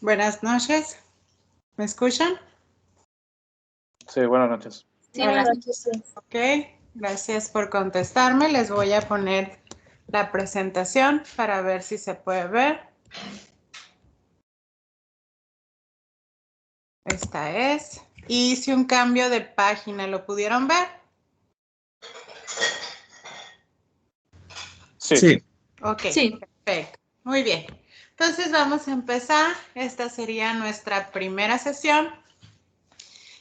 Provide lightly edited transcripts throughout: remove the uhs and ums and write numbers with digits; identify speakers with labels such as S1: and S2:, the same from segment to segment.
S1: Buenas noches. ¿Me escuchan?
S2: Sí, buenas noches.
S3: Sí, buenas noches.
S1: Ok, gracias por contestarme. Les voy a poner la presentación para ver si se puede ver. Esta es. Hice un cambio de página. ¿Lo pudieron ver?
S2: Sí.
S1: Ok,
S3: Sí.
S1: perfecto. Muy bien. Entonces vamos a empezar. Esta sería nuestra primera sesión.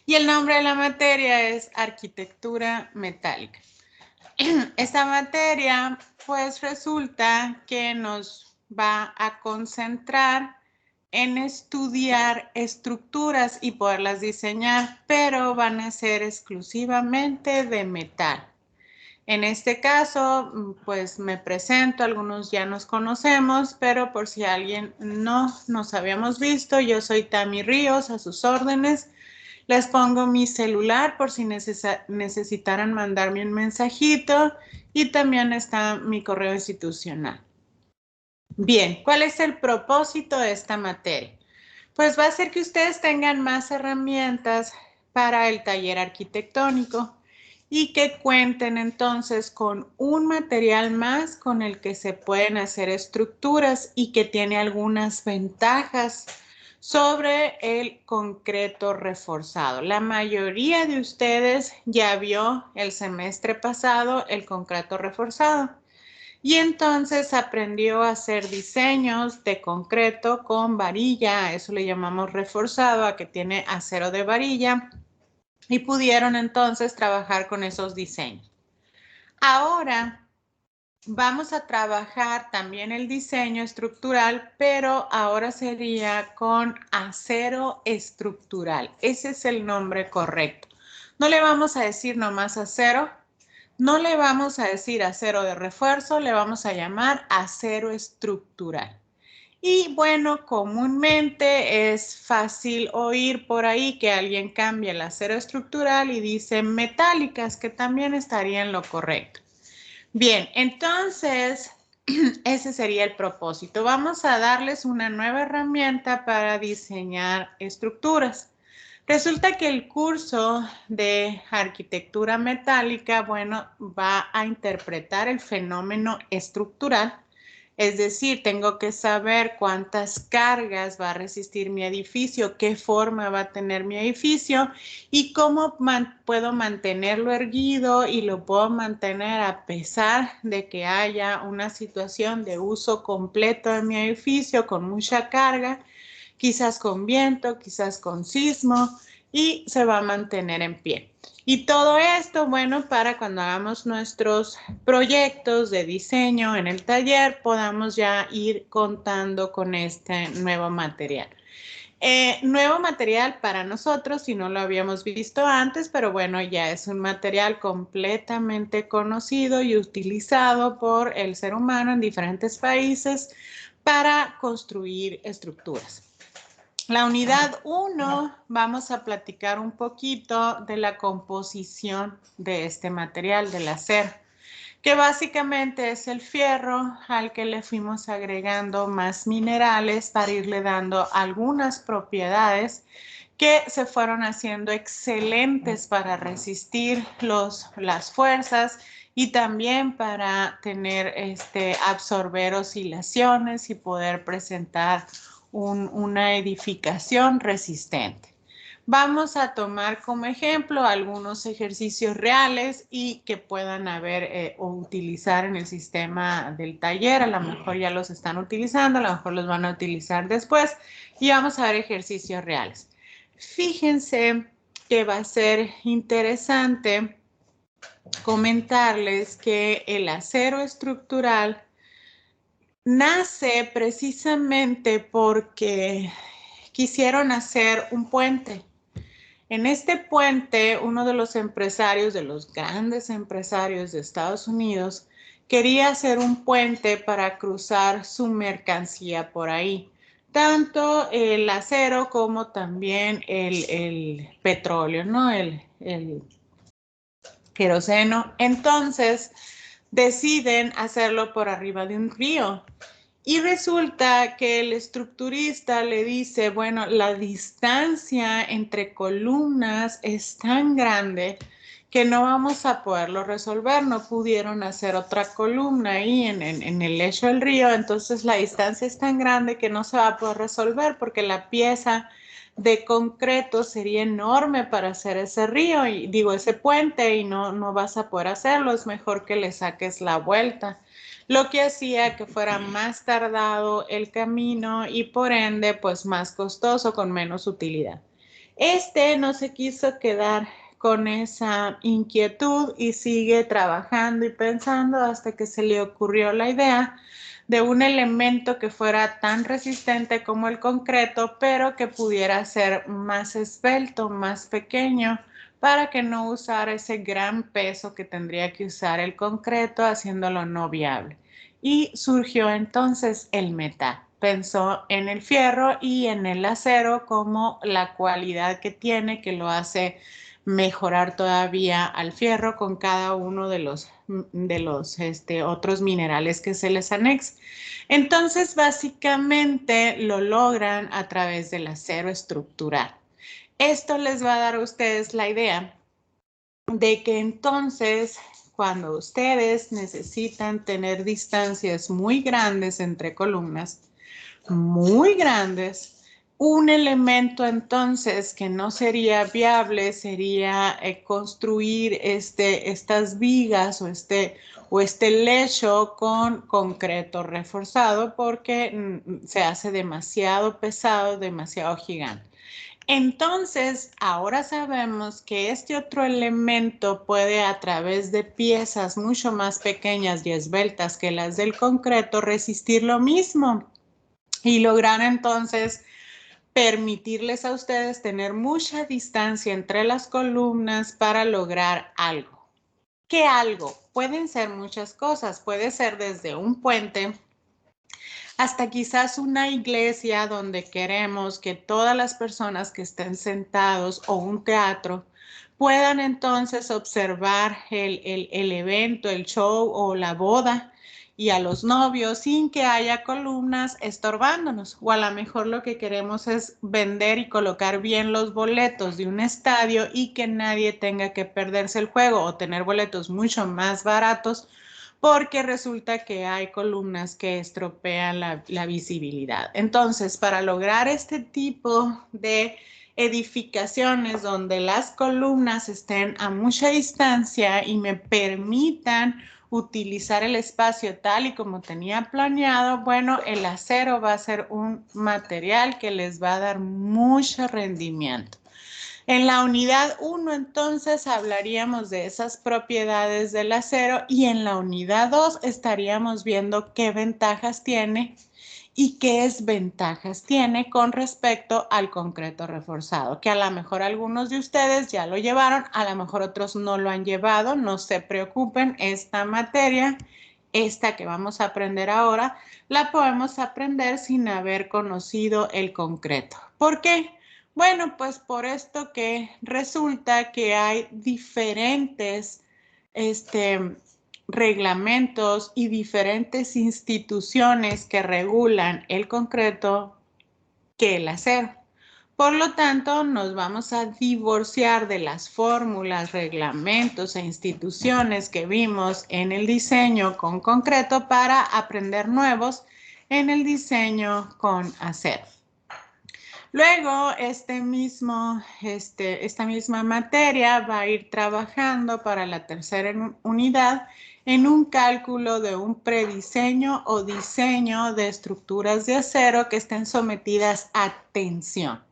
S1: Y el nombre de la materia es Arquitectura Metálica. Esta materia, pues resulta que nos va a concentrar en estudiar estructuras y poderlas diseñar, pero van a ser exclusivamente de metal. En este caso, pues me presento, algunos ya nos conocemos, pero por si alguien no nos habíamos visto, yo soy Tami Ríos, a sus órdenes. Les pongo mi celular por si necesitaran mandarme un mensajito y también está mi correo institucional. Bien, ¿cuál es el propósito de esta materia? Pues va a ser que ustedes tengan más herramientas para el taller arquitectónico y que cuenten entonces con un material más con el que se pueden hacer estructuras y que tiene algunas ventajas sobre el concreto reforzado. La mayoría de ustedes ya vio el semestre pasado el concreto reforzado y entonces aprendió a hacer diseños de concreto con varilla, a eso le llamamos reforzado, a que tiene acero de varilla, y pudieron entonces trabajar con esos diseños. Ahora vamos a trabajar también el diseño estructural, pero ahora sería con acero estructural. Ese es el nombre correcto. No le vamos a decir nomás acero, no le vamos a decir acero de refuerzo, le vamos a llamar acero estructural. Y bueno, comúnmente es fácil oír por ahí que alguien cambia el acero estructural y dice metálicas, que también estaría en lo correcto. Bien, entonces ese sería el propósito. Vamos a darles una nueva herramienta para diseñar estructuras. Resulta que el curso de arquitectura metálica, bueno, va a interpretar el fenómeno estructural. Es decir, tengo que saber cuántas cargas va a resistir mi edificio, qué forma va a tener mi edificio y cómo puedo mantenerlo erguido y lo puedo mantener a pesar de que haya una situación de uso completo de mi edificio con mucha carga, quizás con viento, quizás con sismo, y se va a mantener en pie. Y todo esto, bueno, para cuando hagamos nuestros proyectos de diseño en el taller, podamos ya ir contando con este nuevo material. Nuevo material para nosotros, si no lo habíamos visto antes, pero bueno, ya es un material completamente conocido y utilizado por el ser humano en diferentes países para construir estructuras. La unidad 1 vamos a platicar un poquito de la composición de este material, del acero, que básicamente es el fierro al que le fuimos agregando más minerales para irle dando algunas propiedades que se fueron haciendo excelentes para resistir las fuerzas y también para tener absorber oscilaciones y poder presentar una edificación resistente. Vamos a tomar como ejemplo algunos ejercicios reales y que puedan haber o utilizar en el sistema del taller. A lo mejor ya los están utilizando, a lo mejor los van a utilizar después y vamos a ver ejercicios reales. Fíjense que va a ser interesante comentarles que el acero estructural nace precisamente porque quisieron hacer un puente. En este puente, uno de los empresarios, de los grandes empresarios de Estados Unidos, quería hacer un puente para cruzar su mercancía por ahí. Tanto el acero como también el petróleo, ¿no? El queroseno. Entonces, deciden hacerlo por arriba de un río. Y resulta que el estructurista le dice, bueno, la distancia entre columnas es tan grande que no vamos a poderlo resolver. No pudieron hacer otra columna ahí en el lecho del río, entonces la distancia es tan grande que no se va a poder resolver porque la pieza de concreto sería enorme para hacer ese río, y digo, ese puente, y no vas a poder hacerlo. Es mejor que le saques la vuelta, lo que hacía que fuera más tardado el camino y por ende pues más costoso, con menos utilidad. Este no se quiso quedar con esa inquietud y sigue trabajando y pensando hasta que se le ocurrió la idea de un elemento que fuera tan resistente como el concreto, pero que pudiera ser más esbelto, más pequeño, para que no usara ese gran peso que tendría que usar el concreto, haciéndolo no viable. Y surgió entonces el metal. Pensó en el fierro y en el acero como la cualidad que tiene, que lo hace mejorar todavía al fierro con cada uno de los otros minerales que se les anexa. Entonces, básicamente lo logran a través del acero estructural. Esto les va a dar a ustedes la idea de que entonces, cuando ustedes necesitan tener distancias muy grandes entre columnas, muy grandes, un elemento entonces que no sería viable sería construir estas vigas o este lecho con concreto reforzado, porque se hace demasiado pesado, demasiado gigante. Entonces, ahora sabemos que este otro elemento puede, a través de piezas mucho más pequeñas y esbeltas que las del concreto, resistir lo mismo y lograr entonces permitirles a ustedes tener mucha distancia entre las columnas para lograr algo. ¿Qué algo? Pueden ser muchas cosas. Puede ser desde un puente hasta quizás una iglesia donde queremos que todas las personas que estén sentados, o un teatro, puedan entonces observar el evento, el show o la boda, y a los novios sin que haya columnas estorbándonos. O a lo mejor lo que queremos es vender y colocar bien los boletos de un estadio y que nadie tenga que perderse el juego, o tener boletos mucho más baratos porque resulta que hay columnas que estropean la visibilidad. Entonces, para lograr este tipo de edificaciones donde las columnas estén a mucha distancia y me permitan utilizar el espacio tal y como tenía planeado, bueno, el acero va a ser un material que les va a dar mucho rendimiento. En la unidad 1, entonces, hablaríamos de esas propiedades del acero, y en la unidad 2 estaríamos viendo qué ventajas tiene y qué desventajas tiene con respecto al concreto reforzado, que a lo mejor algunos de ustedes ya lo llevaron, a lo mejor otros no lo han llevado. No se preocupen, esta materia, esta que vamos a aprender ahora, la podemos aprender sin haber conocido el concreto. ¿Por qué? Bueno, pues por esto que resulta que hay diferentes reglamentos y diferentes instituciones que regulan el concreto que el acero. Por lo tanto, nos vamos a divorciar de las fórmulas, reglamentos e instituciones que vimos en el diseño con concreto para aprender nuevos en el diseño con acero. Luego, esta misma materia va a ir trabajando para la tercera unidad en un cálculo de un prediseño o diseño de estructuras de acero que estén sometidas a tensión.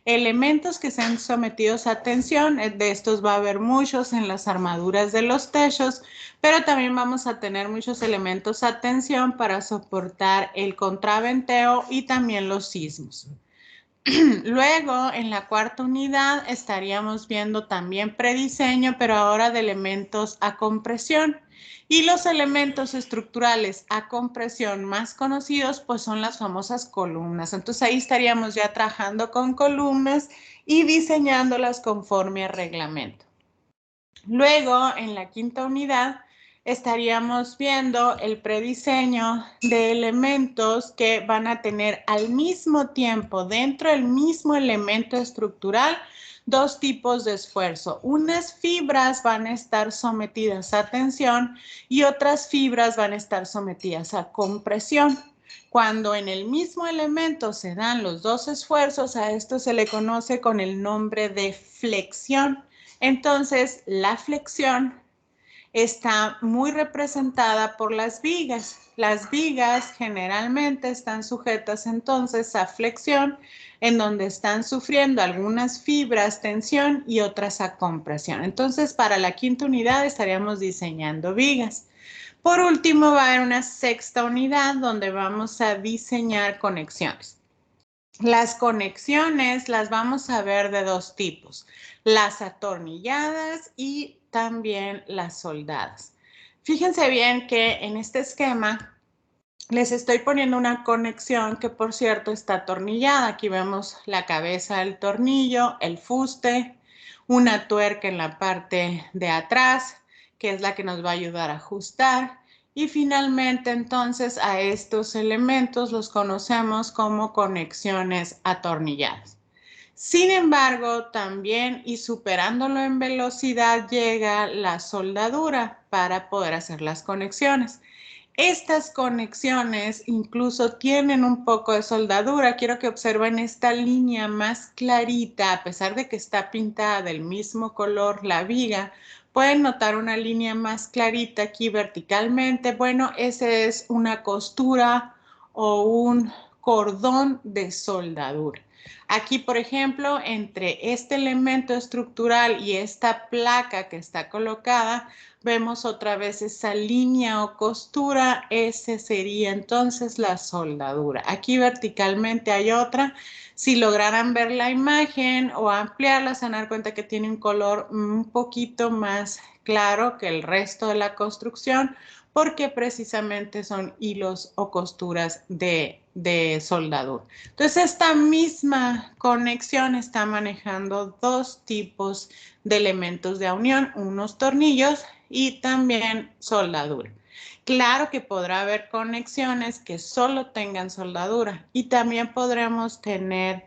S1: Elementos que sean sometidos a tensión, de estos va a haber muchos en las armaduras de los techos, pero también vamos a tener muchos elementos a tensión para soportar el contraventeo y también los sismos. Luego, en la cuarta unidad, estaríamos viendo también prediseño, pero ahora de elementos a compresión. Y los elementos estructurales a compresión más conocidos, pues son las famosas columnas. Entonces, ahí estaríamos ya trabajando con columnas y diseñándolas conforme al reglamento. Luego, en la quinta unidad, estaríamos viendo el prediseño de elementos que van a tener al mismo tiempo, dentro del mismo elemento estructural, dos tipos de esfuerzo. Unas fibras van a estar sometidas a tensión y otras fibras van a estar sometidas a compresión. Cuando en el mismo elemento se dan los dos esfuerzos, a esto se le conoce con el nombre de flexión. Entonces, la flexión está muy representada por las vigas. Las vigas generalmente están sujetas entonces a flexión, en donde están sufriendo algunas fibras tensión y otras a compresión. Entonces, para la quinta unidad estaríamos diseñando vigas. Por último, va a haber una sexta unidad donde vamos a diseñar conexiones. Las conexiones las vamos a ver de dos tipos, las atornilladas y también las soldadas. Fíjense bien que en este esquema les estoy poniendo una conexión que, por cierto, está atornillada. Aquí vemos la cabeza del tornillo, el fuste, una tuerca en la parte de atrás, que es la que nos va a ayudar a ajustar. Y finalmente, entonces, a estos elementos los conocemos como conexiones atornilladas. Sin embargo, también y superándolo en velocidad llega la soldadura para poder hacer las conexiones. Estas conexiones incluso tienen un poco de soldadura. Quiero que observen esta línea más clarita, a pesar de que está pintada del mismo color la viga. Pueden notar una línea más clarita aquí verticalmente. Bueno, esa es una costura o un cordón de soldadura. Aquí, por ejemplo, entre este elemento estructural y esta placa que está colocada, vemos otra vez esa línea o costura. Ese sería entonces la soldadura. Aquí verticalmente hay otra. Si lograran ver la imagen o ampliarla, se van a dar cuenta que tiene un color un poquito más claro que el resto de la construcción, porque precisamente son hilos o costuras de soldadura. Entonces, esta misma conexión está manejando dos tipos de elementos de unión, unos tornillos y también soldadura. Claro que podrá haber conexiones que solo tengan soldadura y también podremos tener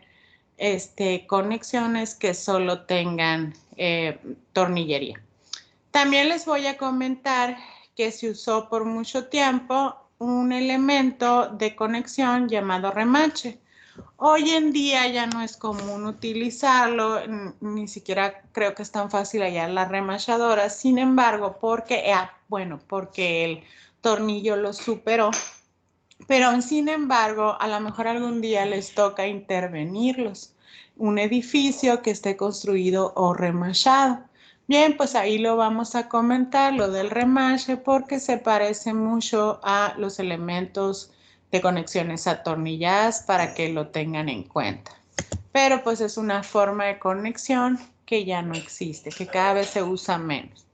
S1: conexiones que solo tengan tornillería. También les voy a comentar que se usó por mucho tiempo un elemento de conexión llamado remache. Hoy en día ya no es común utilizarlo, ni siquiera creo que es tan fácil hallar la remachadora. Sin embargo, porque el tornillo lo superó, pero sin embargo, a lo mejor algún día les toca intervenirlos. Un edificio que esté construido o remachado. Bien, pues ahí lo vamos a comentar, lo del remache, porque se parece mucho a los elementos de conexiones atornilladas para que lo tengan en cuenta. Pero pues es una forma de conexión que ya no existe, que cada vez se usa menos.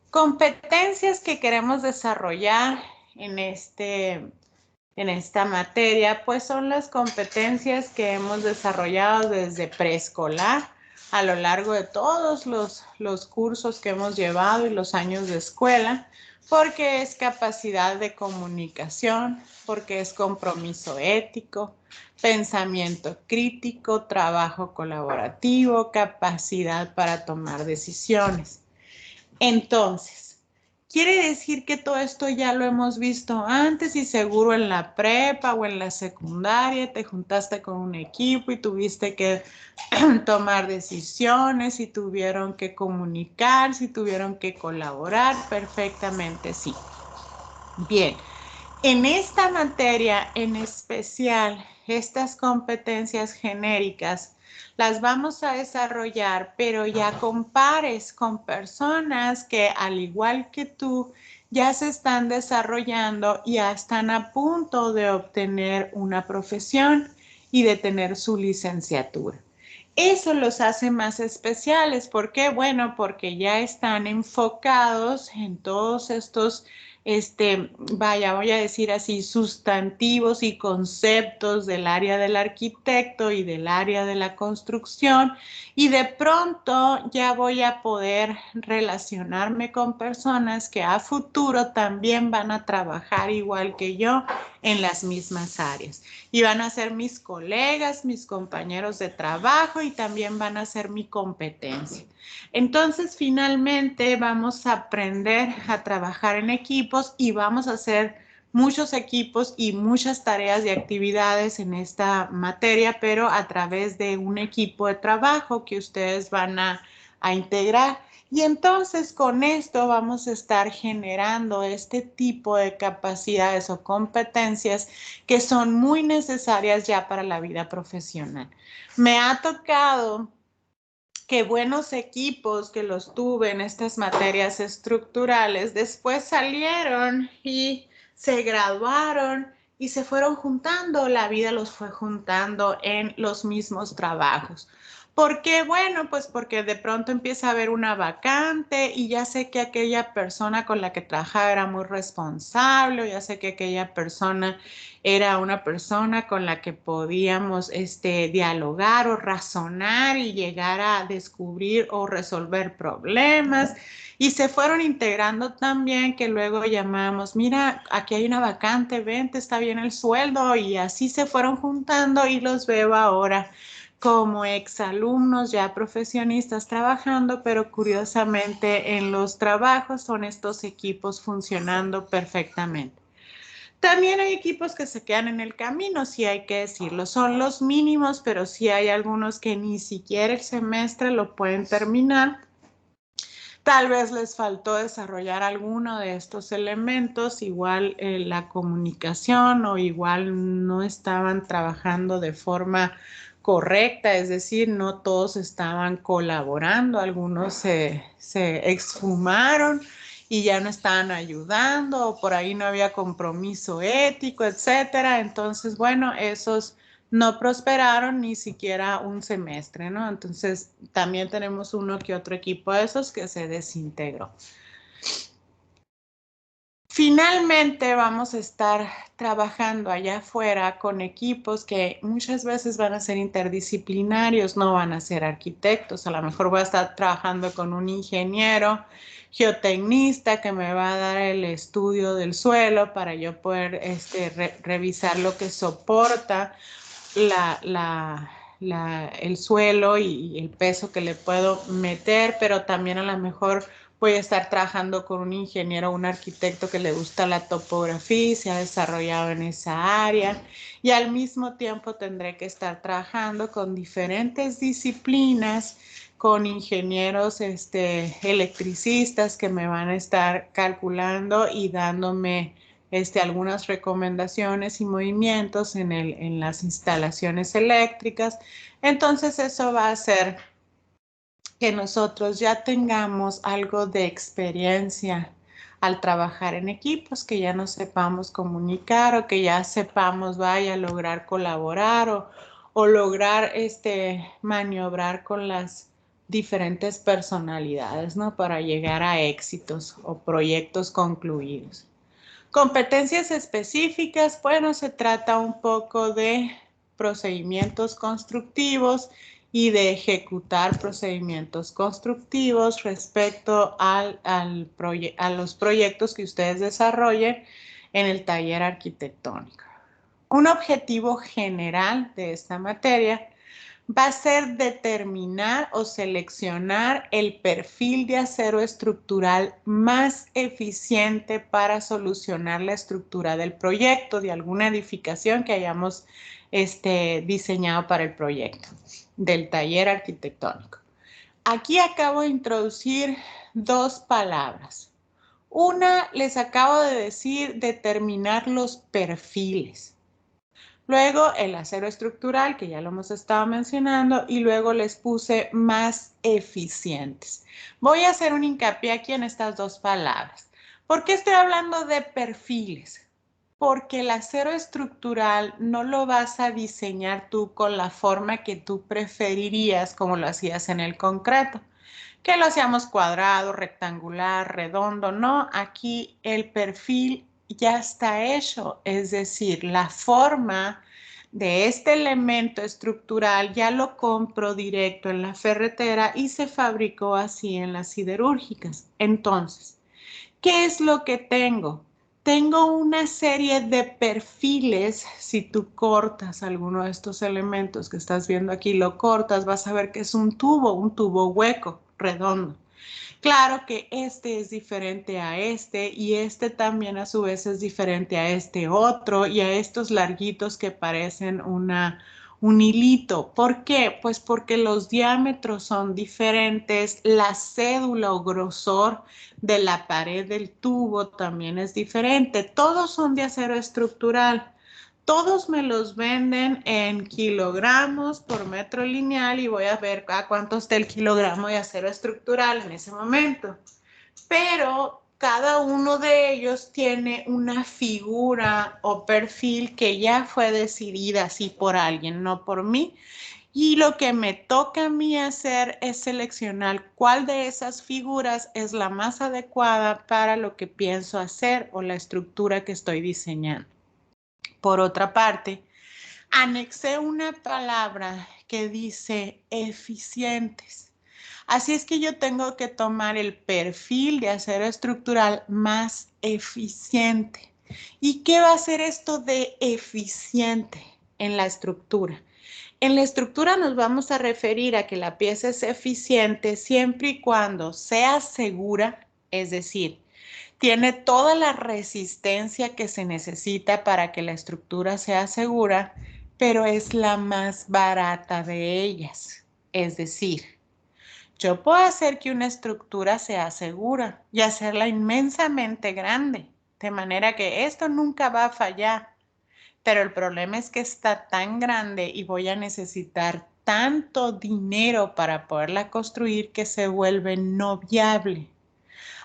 S1: Competencias que queremos desarrollar en esta materia, pues son las competencias que hemos desarrollado desde preescolar a lo largo de todos los cursos que hemos llevado y los años de escuela, porque es capacidad de comunicación, porque es compromiso ético, pensamiento crítico, trabajo colaborativo, capacidad para tomar decisiones. Entonces, quiere decir que todo esto ya lo hemos visto antes y seguro en la prepa o en la secundaria te juntaste con un equipo y tuviste que tomar decisiones y tuvieron que comunicar, si tuvieron que colaborar, perfectamente sí. Bien, en esta materia en especial, estas competencias genéricas las vamos a desarrollar, pero ya con pares, con personas que al igual que tú ya se están desarrollando y ya están a punto de obtener una profesión y de tener su licenciatura. Eso los hace más especiales. ¿Por qué? Bueno, porque ya están enfocados en todos estos voy a decir así, sustantivos y conceptos del área del arquitecto y del área de la construcción, y de pronto ya voy a poder relacionarme con personas que a futuro también van a trabajar igual que yo en las mismas áreas. Y van a ser mis colegas, mis compañeros de trabajo y también van a ser mi competencia. Entonces, finalmente vamos a aprender a trabajar en equipos y vamos a hacer muchos equipos y muchas tareas y actividades en esta materia, pero a través de un equipo de trabajo que ustedes van a integrar. Y entonces con esto vamos a estar generando este tipo de capacidades o competencias que son muy necesarias ya para la vida profesional. Me ha tocado que buenos equipos que los tuve en estas materias estructurales después salieron y se graduaron y se fueron juntando, la vida los fue juntando en los mismos trabajos. ¿Por qué? Bueno, pues porque de pronto empieza a haber una vacante y ya sé que aquella persona con la que trabajaba era muy responsable, o ya sé que aquella persona era una persona con la que podíamos dialogar o razonar y llegar a descubrir o resolver problemas. Y se fueron integrando también que luego llamamos, mira, aquí hay una vacante, vente, está bien el sueldo, y así se fueron juntando y los veo ahora como exalumnos ya profesionistas trabajando, pero curiosamente en los trabajos son estos equipos funcionando perfectamente. También hay equipos que se quedan en el camino, sí hay que decirlo, son los mínimos, pero sí hay algunos que ni siquiera el semestre lo pueden terminar. Tal vez les faltó desarrollar alguno de estos elementos, igual la comunicación, o igual no estaban trabajando de forma correcta, es decir, no todos estaban colaborando, algunos se exfumaron y ya no estaban ayudando, o por ahí no había compromiso ético, etcétera. Entonces, bueno, esos no prosperaron ni siquiera un semestre, ¿no? Entonces, también tenemos uno que otro equipo de esos que se desintegró. Finalmente vamos a estar trabajando allá afuera con equipos que muchas veces van a ser interdisciplinarios, no van a ser arquitectos. A lo mejor voy a estar trabajando con un ingeniero geotecnista que me va a dar el estudio del suelo para yo poder revisar lo que soporta el suelo y el peso que le puedo meter, pero también a lo mejor voy a estar trabajando con un ingeniero o un arquitecto que le gusta la topografía y se ha desarrollado en esa área, y al mismo tiempo tendré que estar trabajando con diferentes disciplinas, con ingenieros electricistas que me van a estar calculando y dándome algunas recomendaciones y movimientos en las instalaciones eléctricas. Entonces eso va a hacer que nosotros ya tengamos algo de experiencia al trabajar en equipos, que ya nos sepamos comunicar, o que ya sepamos lograr colaborar o lograr maniobrar con las diferentes personalidades, ¿no? Para llegar a éxitos o proyectos concluidos. Competencias específicas, bueno, se trata un poco de procedimientos constructivos y de ejecutar procedimientos constructivos respecto a los proyectos que ustedes desarrollen en el taller arquitectónico. Un objetivo general de esta materia va a ser determinar o seleccionar el perfil de acero estructural más eficiente para solucionar la estructura del proyecto, de alguna edificación que hayamos diseñado para el proyecto del taller arquitectónico. Aquí acabo de introducir dos palabras. Una, les acabo de decir determinar los perfiles. Luego el acero estructural, que ya lo hemos estado mencionando, y luego les puse más eficientes. Voy a hacer un hincapié aquí en estas dos palabras. ¿Por qué estoy hablando de perfiles? Porque el acero estructural no lo vas a diseñar tú con la forma que tú preferirías como lo hacías en el concreto. que lo hacíamos cuadrado, rectangular, redondo. No, aquí el perfil ya está hecho, es decir, la forma de este elemento estructural ya lo compro directo en la ferretera y se fabricó así en las siderúrgicas. Entonces, ¿qué es lo que tengo? Tengo una serie de perfiles. Si tú cortas alguno de estos elementos que estás viendo aquí, lo cortas, vas a ver que es un tubo hueco, redondo. Claro que este es diferente a este y este también a su vez es diferente a este otro y a estos larguitos que parecen un hilito. ¿Por qué? Pues porque los diámetros son diferentes, la cédula o grosor de la pared del tubo también es diferente. Todos son de acero estructural. Todos me los venden en kilogramos por metro lineal y voy a ver a cuánto está el kilogramo de acero estructural en ese momento. Pero cada uno de ellos tiene una figura o perfil que ya fue decidida así por alguien, no por mí. Y lo que me toca a mí hacer es seleccionar cuál de esas figuras es la más adecuada para lo que pienso hacer o la estructura que estoy diseñando. Por otra parte, anexé una palabra que dice eficientes. Así es que yo tengo que tomar el perfil de acero estructural más eficiente. ¿Y qué va a ser esto de eficiente en la estructura? En la estructura nos vamos a referir a que la pieza es eficiente siempre y cuando sea segura, es decir, tiene toda la resistencia que se necesita para que la estructura sea segura, pero es la más barata de ellas. Es decir, yo puedo hacer que una estructura sea segura y hacerla inmensamente grande, de manera que esto nunca va a fallar. Pero el problema es que está tan grande y voy a necesitar tanto dinero para poderla construir que se vuelve no viable.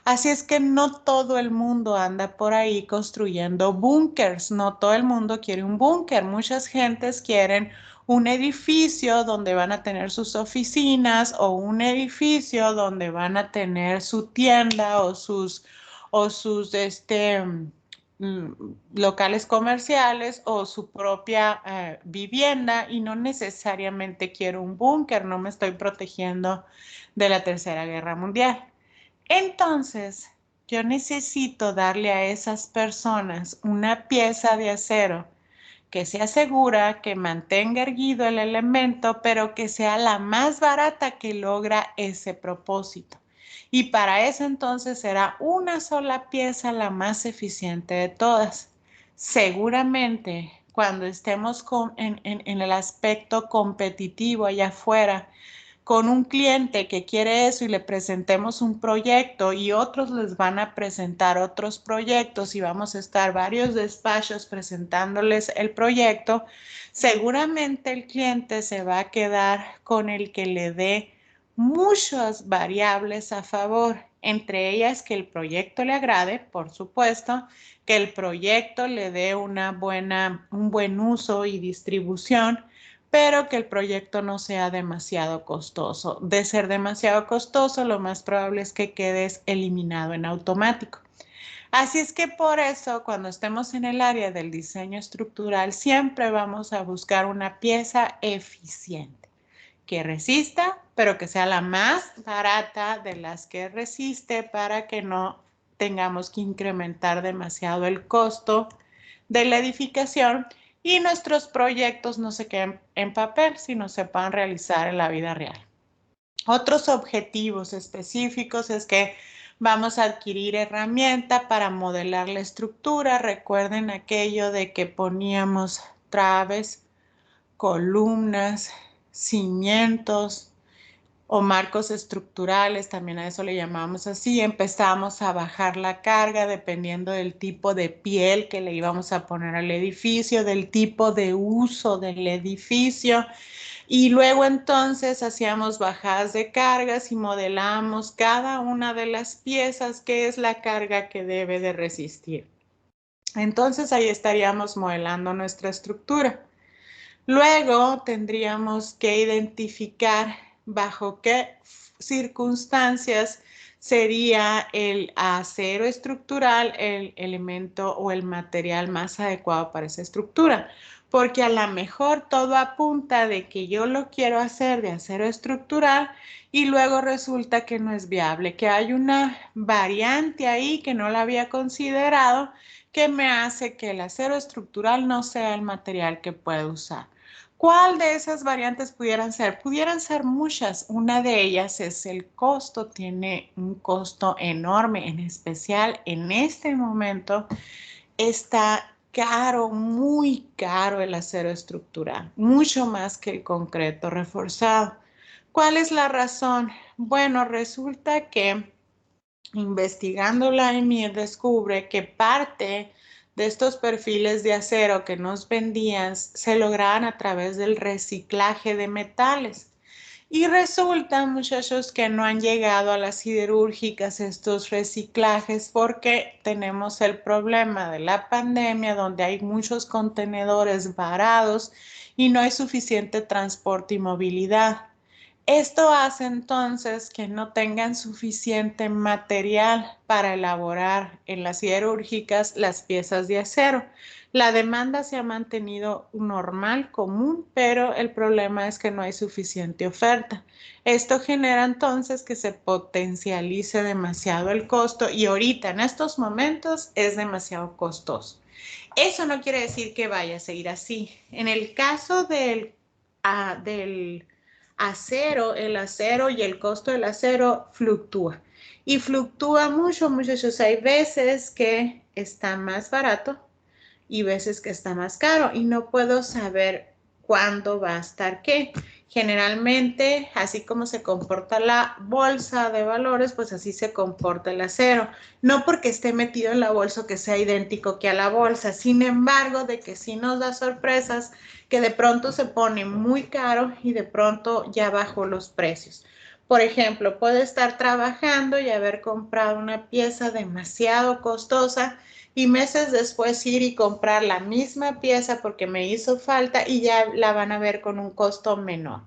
S1: Así es que no todo el mundo anda por ahí construyendo búnkers, no todo el mundo quiere un búnker. Muchas gentes quieren un edificio donde van a tener sus oficinas o un edificio donde van a tener su tienda o sus locales comerciales o su propia vivienda y no necesariamente quiero un búnker, no me estoy protegiendo de la Tercera Guerra Mundial. Entonces, yo necesito darle a esas personas una pieza de acero que sea segura, que mantenga erguido el elemento, pero que sea la más barata que logra ese propósito. Y para eso entonces será una sola pieza la más eficiente de todas. Seguramente cuando estemos en el aspecto competitivo allá afuera, con un cliente que quiere eso y le presentemos un proyecto y otros les van a presentar otros proyectos y vamos a estar varios despachos presentándoles el proyecto, seguramente el cliente se va a quedar con el que le dé muchas variables a favor, entre ellas que el proyecto le agrade, por supuesto, que el proyecto le dé un buen uso y distribución, pero que el proyecto no sea demasiado costoso. De ser demasiado costoso, lo más probable es que quedes eliminado en automático. Así es que por eso, cuando estemos en el área del diseño estructural, siempre vamos a buscar una pieza eficiente, que resista, pero que sea la más barata de las que resiste para que no tengamos que incrementar demasiado el costo de la edificación y nuestros proyectos no se queden en papel, sino se puedan realizar en la vida real. Otros objetivos específicos es que vamos a adquirir herramienta para modelar la estructura. Recuerden aquello de que poníamos traves, columnas, cimientos o marcos estructurales, también a eso le llamamos así. Empezamos a bajar la carga dependiendo del tipo de piel que le íbamos a poner al edificio, del tipo de uso del edificio. Y luego entonces hacíamos bajadas de cargas y modelamos cada una de las piezas, qué es la carga que debe de resistir. Entonces ahí estaríamos modelando nuestra estructura. Luego tendríamos que identificar bajo qué circunstancias sería el acero estructural el elemento o el material más adecuado para esa estructura. Porque a lo mejor todo apunta de que yo lo quiero hacer de acero estructural y luego resulta que no es viable, que hay una variante ahí que no la había considerado que me hace que el acero estructural no sea el material que puedo usar. ¿Cuál de esas variantes pudieran ser? Pudieran ser muchas. Una de ellas es el costo. Tiene un costo enorme, en especial en este momento está caro, muy caro el acero estructural, mucho más que el concreto reforzado. ¿Cuál es la razón? Bueno, resulta que investigando la EMIR descubre que parte de estos perfiles de acero que nos vendían se lograban a través del reciclaje de metales. Y resulta, muchachos, que no han llegado a las siderúrgicas estos reciclajes porque tenemos el problema de la pandemia donde hay muchos contenedores varados y no hay suficiente transporte y movilidad. Esto hace entonces que no tengan suficiente material para elaborar en las siderúrgicas las piezas de acero. La demanda se ha mantenido normal, común, pero el problema es que no hay suficiente oferta. Esto genera entonces que se potencialice demasiado el costo y ahorita en estos momentos es demasiado costoso. Eso no quiere decir que vaya a seguir así. En el caso del acero, el acero y el costo del acero fluctúa. Y fluctúa mucho, muchachos. Hay veces que está más barato y veces que está más caro y no puedo saber cuándo va a estar qué. Generalmente, así como se comporta la bolsa de valores, pues así se comporta el acero. No porque esté metido en la bolsa que sea idéntico que a la bolsa. Sin embargo, de que sí nos da sorpresas, que de pronto se pone muy caro y de pronto ya bajó los precios. Por ejemplo, puede estar trabajando y haber comprado una pieza demasiado costosa y meses después ir y comprar la misma pieza porque me hizo falta y ya la van a ver con un costo menor.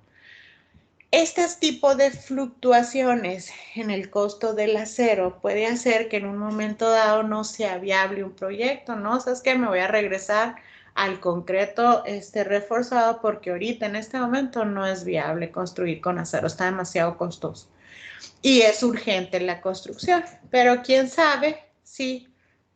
S1: Este tipo de fluctuaciones en el costo del acero puede hacer que en un momento dado no sea viable un proyecto, ¿no? ¿Sabes qué? Me voy a regresar al concreto reforzado porque ahorita en este momento no es viable construir con acero, está demasiado costoso y es urgente la construcción, pero quién sabe si,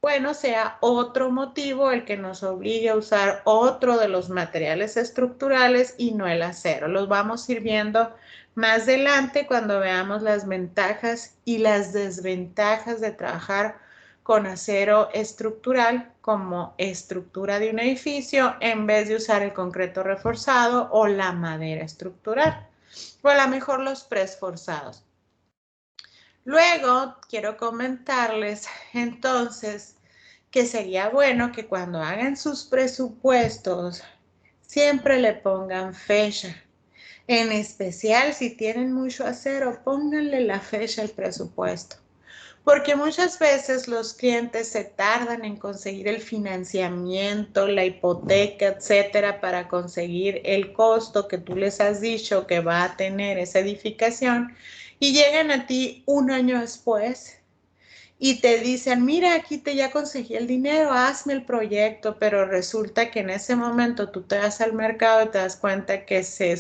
S1: bueno, sea otro motivo el que nos obligue a usar otro de los materiales estructurales y no el acero. Los vamos a ir viendo más adelante cuando veamos las ventajas y las desventajas de trabajar con acero estructural como estructura de un edificio en vez de usar el concreto reforzado o la madera estructural, o a lo mejor los preforzados. Luego quiero comentarles entonces que sería bueno que cuando hagan sus presupuestos siempre le pongan fecha. En especial si tienen mucho acero, pónganle la fecha al presupuesto. Porque muchas veces los clientes se tardan en conseguir el financiamiento, la hipoteca, etcétera, para conseguir el costo que tú les has dicho que va a tener esa edificación y llegan a ti un año después y te dicen, mira, aquí ya conseguí el dinero, hazme el proyecto, pero resulta que en ese momento tú te vas al mercado y te das cuenta que se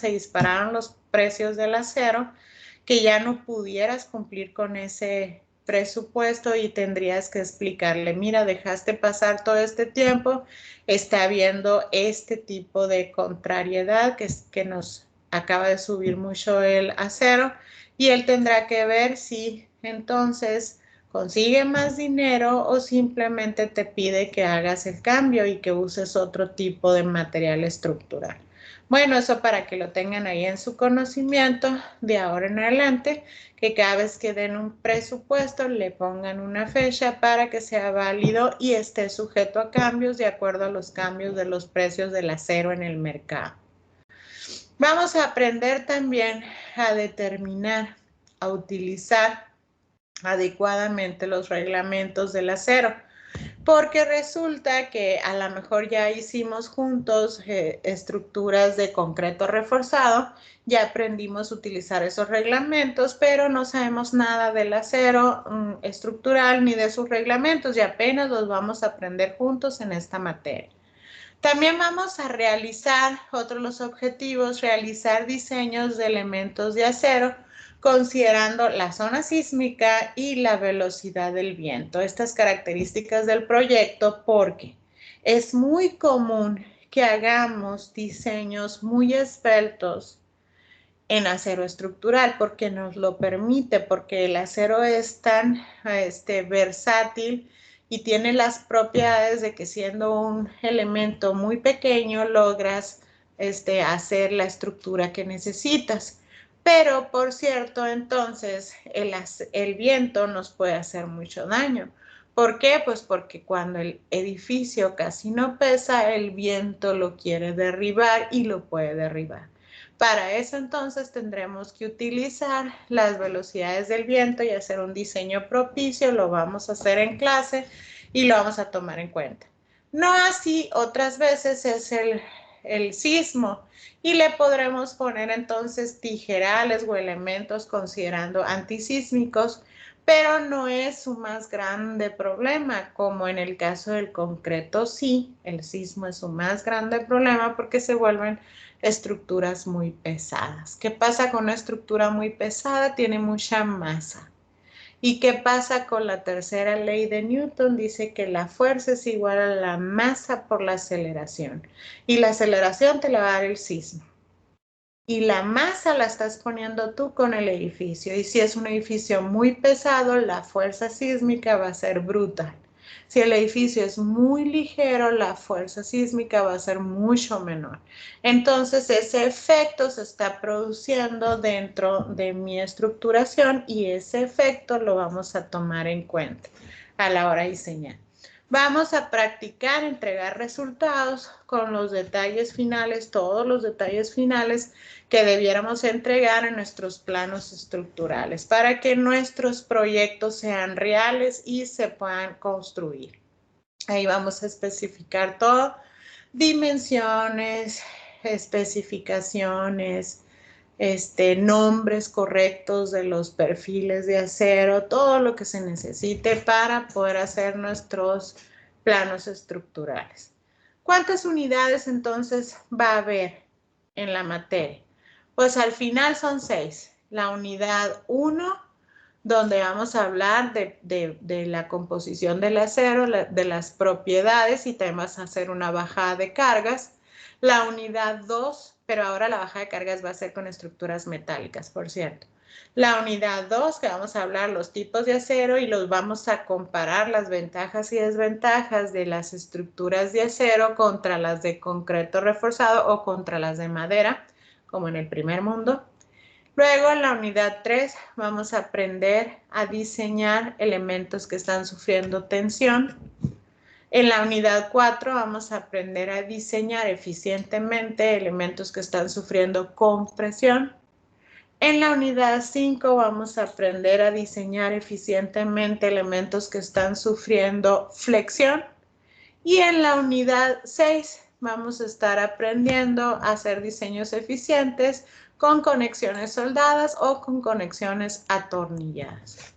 S1: dispararon los precios del acero, que ya no pudieras cumplir con ese presupuesto y tendrías que explicarle, mira, dejaste pasar todo este tiempo, está habiendo este tipo de contrariedad que nos acaba de subir mucho el acero y él tendrá que ver si entonces consigue más dinero o simplemente te pide que hagas el cambio y que uses otro tipo de material estructural. Bueno, eso para que lo tengan ahí en su conocimiento de ahora en adelante, que cada vez que den un presupuesto le pongan una fecha para que sea válido y esté sujeto a cambios de acuerdo a los cambios de los precios del acero en el mercado. Vamos a aprender también a determinar, a utilizar adecuadamente los reglamentos del acero. porque resulta que a lo mejor ya hicimos juntos estructuras de concreto reforzado, ya aprendimos a utilizar esos reglamentos, pero no sabemos nada del acero estructural ni de sus reglamentos y apenas los vamos a aprender juntos en esta materia. También vamos a realizar, otro de los objetivos, realizar diseños de elementos de acero considerando la zona sísmica y la velocidad del viento. Estas características del proyecto porque es muy común que hagamos diseños muy esbeltos en acero estructural porque nos lo permite, porque el acero es tan versátil y tiene las propiedades de que siendo un elemento muy pequeño logras hacer la estructura que necesitas. Pero, por cierto, entonces el viento nos puede hacer mucho daño. ¿Por qué? Pues porque cuando el edificio casi no pesa, el viento lo quiere derribar y lo puede derribar. Para eso entonces tendremos que utilizar las velocidades del viento y hacer un diseño propicio, lo vamos a hacer en clase y lo vamos a tomar en cuenta. No así, otras veces es el sismo y le podremos poner entonces tijerales o elementos considerando antisísmicos, pero no es su más grande problema, como en el caso del concreto sí, el sismo es su más grande problema porque se vuelven estructuras muy pesadas. ¿Qué pasa con una estructura muy pesada? Tiene mucha masa. ¿Y qué pasa con la tercera ley de Newton? Dice que la fuerza es igual a la masa por la aceleración. Y la aceleración te la va a dar el sismo. Y la masa la estás poniendo tú con el edificio. Y si es un edificio muy pesado, la fuerza sísmica va a ser brutal. Si el edificio es muy ligero, la fuerza sísmica va a ser mucho menor. Entonces, ese efecto se está produciendo dentro de mi estructuración y ese efecto lo vamos a tomar en cuenta a la hora de diseñar. Vamos a practicar, entregar resultados con los detalles finales, todos los detalles finales que debiéramos entregar en nuestros planos estructurales para que nuestros proyectos sean reales y se puedan construir. Ahí vamos a especificar todo, dimensiones, especificaciones, nombres correctos de los perfiles de acero, todo lo que se necesite para poder hacer nuestros planos estructurales. ¿Cuántas unidades entonces va a haber en la materia? Pues al final son 6. La unidad 1, donde vamos a hablar de la composición del acero, de las propiedades y también vas a hacer una bajada de cargas. La unidad 2, pero ahora la bajada de cargas va a ser con estructuras metálicas, por cierto. La unidad 2, que vamos a hablar los tipos de acero y los vamos a comparar las ventajas y desventajas de las estructuras de acero contra las de concreto reforzado o contra las de madera, como en el primer mundo. Luego en la unidad 3 vamos a aprender a diseñar elementos que están sufriendo tensión. En la unidad 4 vamos a aprender a diseñar eficientemente elementos que están sufriendo compresión. En la unidad 5 vamos a aprender a diseñar eficientemente elementos que están sufriendo flexión. Y en la unidad 6 vamos a estar aprendiendo a hacer diseños eficientes con conexiones soldadas o con conexiones atornilladas.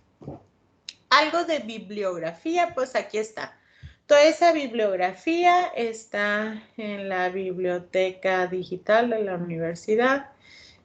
S1: Algo de bibliografía, pues aquí está. Toda esa bibliografía está en la biblioteca digital de la universidad.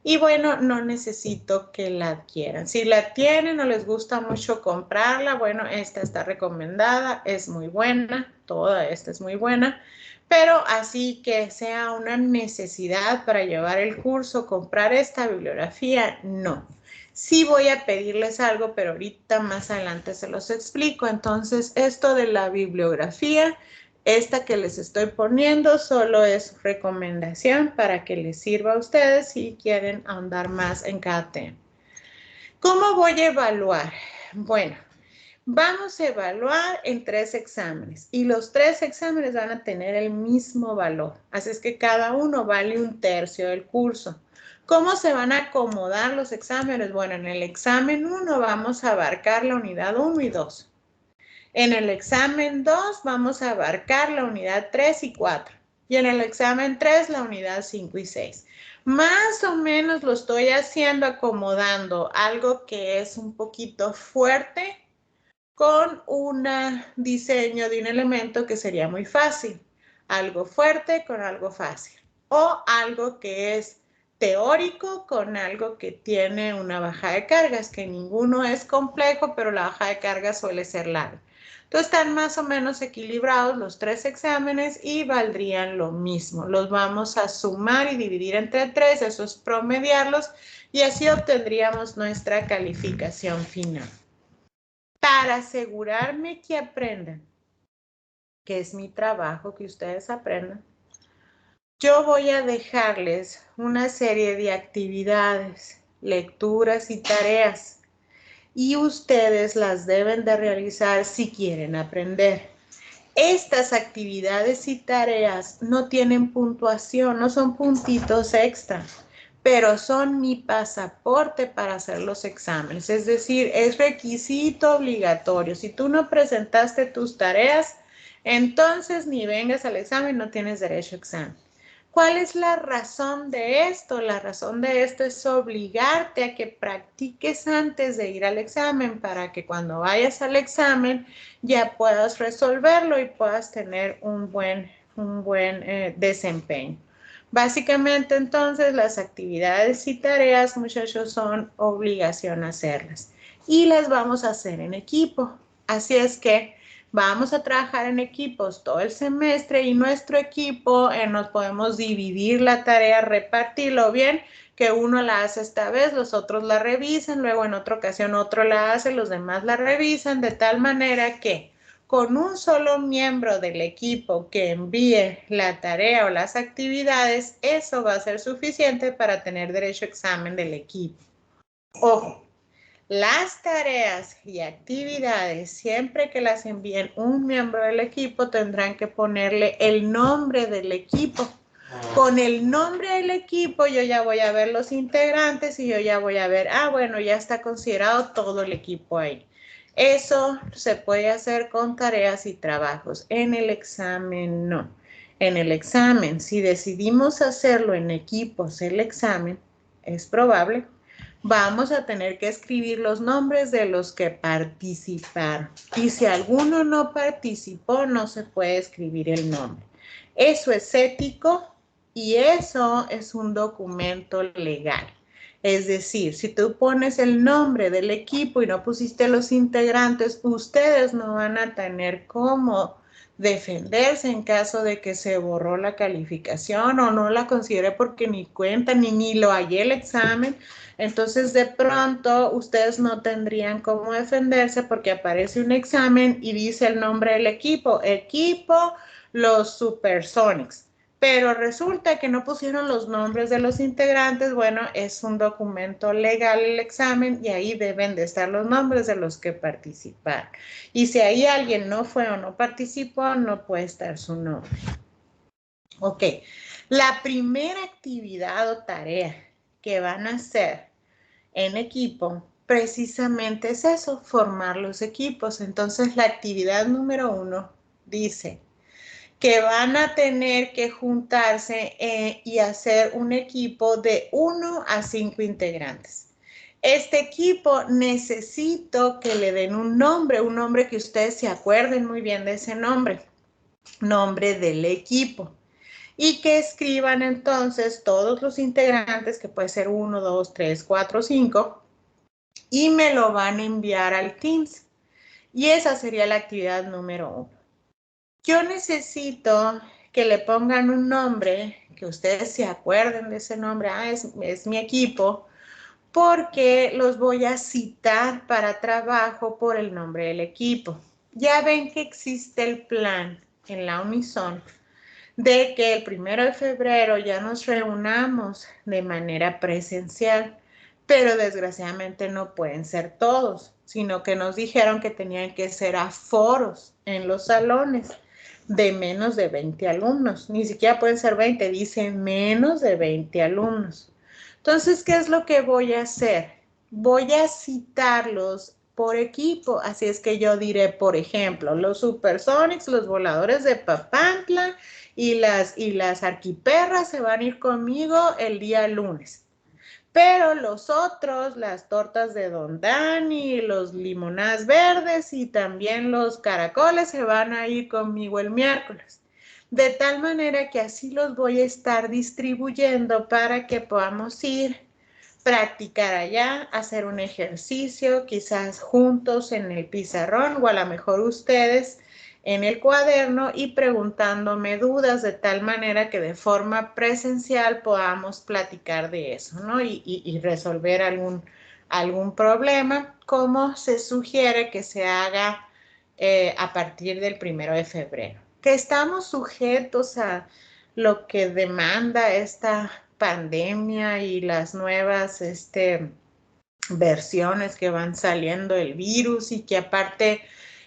S1: Y bueno, no necesito que la adquieran. Si la tienen o les gusta mucho comprarla, bueno, esta está recomendada, es muy buena, toda esta es muy buena. Pero así que sea una necesidad para llevar el curso, comprar esta bibliografía, no. Sí voy a pedirles algo, pero ahorita más adelante se los explico. Entonces, esto de la bibliografía, esta que les estoy poniendo solo es recomendación para que les sirva a ustedes si quieren ahondar más en cada tema. ¿Cómo voy a evaluar? Bueno, vamos a evaluar en 3 exámenes y los 3 exámenes van a tener el mismo valor. Así es que cada uno vale 1/3 del curso. ¿Cómo se van a acomodar los exámenes? Bueno, en el examen 1 vamos a abarcar la unidad 1 y 2. En el examen 2 vamos a abarcar la unidad 3 y 4. Y en el examen 3 la unidad 5 y 6. Más o menos lo estoy haciendo acomodando algo que es un poquito fuerte con un diseño de un elemento que sería muy fácil. Algo fuerte con algo fácil. O algo que es teórico con algo que tiene una baja de cargas, que ninguno es complejo, pero la baja de cargas suele ser larga. Entonces están más o menos equilibrados los 3 exámenes y valdrían lo mismo. Los vamos a sumar y dividir entre 3, eso es promediarlos, y así obtendríamos nuestra calificación final. Para asegurarme que aprendan, que es mi trabajo, que ustedes aprendan, yo voy a dejarles una serie de actividades, lecturas y tareas, y ustedes las deben de realizar si quieren aprender. Estas actividades y tareas no tienen puntuación, no son puntitos extra, pero son mi pasaporte para hacer los exámenes. Es decir, es requisito obligatorio. Si tú no presentaste tus tareas, entonces ni vengas al examen, no tienes derecho a examen. ¿Cuál es la razón de esto? La razón de esto es obligarte a que practiques antes de ir al examen para que cuando vayas al examen ya puedas resolverlo y puedas tener un buen desempeño. Básicamente, entonces, las actividades y tareas, muchachos, son obligación hacerlas. Y las vamos a hacer en equipo. Así es que vamos a trabajar en equipos todo el semestre y nuestro equipo nos podemos dividir la tarea, repartirlo bien, que uno la hace esta vez, los otros la revisan, luego en otra ocasión otro la hace, los demás la revisan, de tal manera que con un solo miembro del equipo que envíe la tarea o las actividades, eso va a ser suficiente para tener derecho a examen del equipo. Ojo, las tareas y actividades, siempre que las envíen un miembro del equipo, tendrán que ponerle el nombre del equipo. Con el nombre del equipo yo ya voy a ver los integrantes y yo ya voy a ver, bueno, ya está considerado todo el equipo ahí. Eso se puede hacer con tareas y trabajos. En el examen no. En el examen, si decidimos hacerlo en equipos, el examen, es probable, vamos a tener que escribir los nombres de los que participaron. Y si alguno no participó, no se puede escribir el nombre. Eso es ético y eso es un documento legal. Es decir, si tú pones el nombre del equipo y no pusiste los integrantes, ustedes no van a tener cómo defenderse en caso de que se borró la calificación o no la considere porque ni cuenta ni lo hallé el examen. Entonces, de pronto, ustedes no tendrían cómo defenderse porque aparece un examen y dice el nombre del equipo, los Supersonics. Pero resulta que no pusieron los nombres de los integrantes. Bueno, es un documento legal el examen y ahí deben de estar los nombres de los que participaron. Y si ahí alguien no fue o no participó, no puede estar su nombre. Ok, la primera actividad o tarea que van a hacer en equipo precisamente es eso, formar los equipos. Entonces, la actividad número 1 dice que van a tener que juntarse y hacer un equipo de 1 a 5 integrantes. Este equipo necesito que le den un nombre que ustedes se acuerden muy bien de ese nombre del equipo. Y que escriban entonces todos los integrantes, que puede ser 1, 2, 3, 4, 5, y me lo van a enviar al Teams. Y esa sería la actividad número 1. Yo necesito que le pongan un nombre, que ustedes se acuerden de ese nombre, es mi equipo, porque los voy a citar para trabajo por el nombre del equipo. Ya ven que existe el plan en la Unison de que el 1 de febrero ya nos reunamos de manera presencial, pero desgraciadamente no pueden ser todos, sino que nos dijeron que tenían que ser aforos en los salones de menos de 20 alumnos. Ni siquiera pueden ser 20, dice menos de 20 alumnos. Entonces, ¿qué es lo que voy a hacer? Voy a citarlos por equipo. Así es que yo diré, por ejemplo, los Supersonics, los voladores de Papantla y las arquiperras se van a ir conmigo el día lunes. Pero los otros, las tortas de Don Dani, los limonadas verdes y también los caracoles se van a ir conmigo el miércoles. De tal manera que así los voy a estar distribuyendo para que podamos ir, practicar allá, hacer un ejercicio, quizás juntos en el pizarrón o a lo mejor ustedes en el cuaderno y preguntándome dudas de tal manera que de forma presencial podamos platicar de eso, ¿no? Y resolver algún problema, como se sugiere que se haga a partir del 1 de febrero. Que estamos sujetos a lo que demanda esta pandemia y las nuevas versiones que van saliendo del virus y que aparte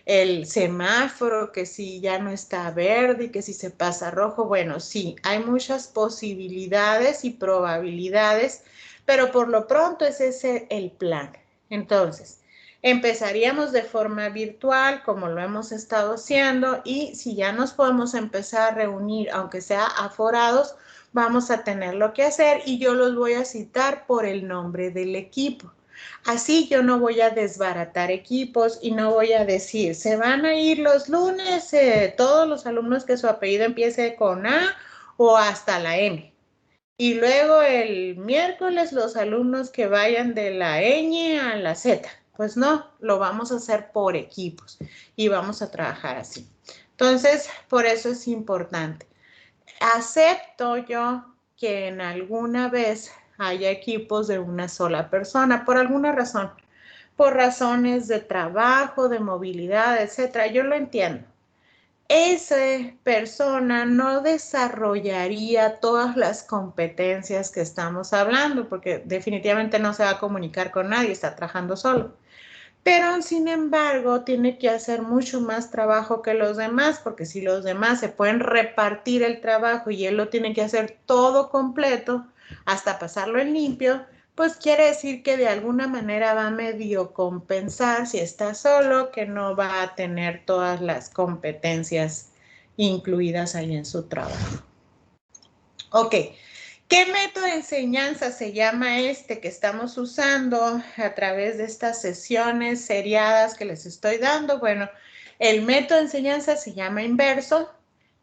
S1: el semáforo, que si ya no está verde y que si se pasa rojo, bueno, sí, hay muchas posibilidades y probabilidades, pero por lo pronto ese es el plan. Entonces, empezaríamos de forma virtual, como lo hemos estado haciendo, y si ya nos podemos empezar a reunir, aunque sea aforados, vamos a tener lo que hacer y yo los voy a citar por el nombre del equipo. Así yo no voy a desbaratar equipos y no voy a decir, se van a ir los lunes todos los alumnos que su apellido empiece con A o hasta la M. Y luego el miércoles los alumnos que vayan de la ñ a la Z. Pues no, lo vamos a hacer por equipos y vamos a trabajar así. Entonces, por eso es importante. Acepto yo que en alguna vez haya equipos de una sola persona, por alguna razón, por razones de trabajo, de movilidad, etcétera. Yo lo entiendo. Esa persona no desarrollaría todas las competencias que estamos hablando, porque definitivamente no se va a comunicar con nadie, está trabajando solo. Pero, sin embargo, tiene que hacer mucho más trabajo que los demás, porque si los demás se pueden repartir el trabajo y él lo tiene que hacer todo completo, hasta pasarlo en limpio, pues quiere decir que de alguna manera va a medio compensar si está solo, que no va a tener todas las competencias incluidas ahí en su trabajo. Ok. ¿Qué método de enseñanza se llama que estamos usando a través de estas sesiones seriadas que les estoy dando? Bueno, el método de enseñanza se llama inverso.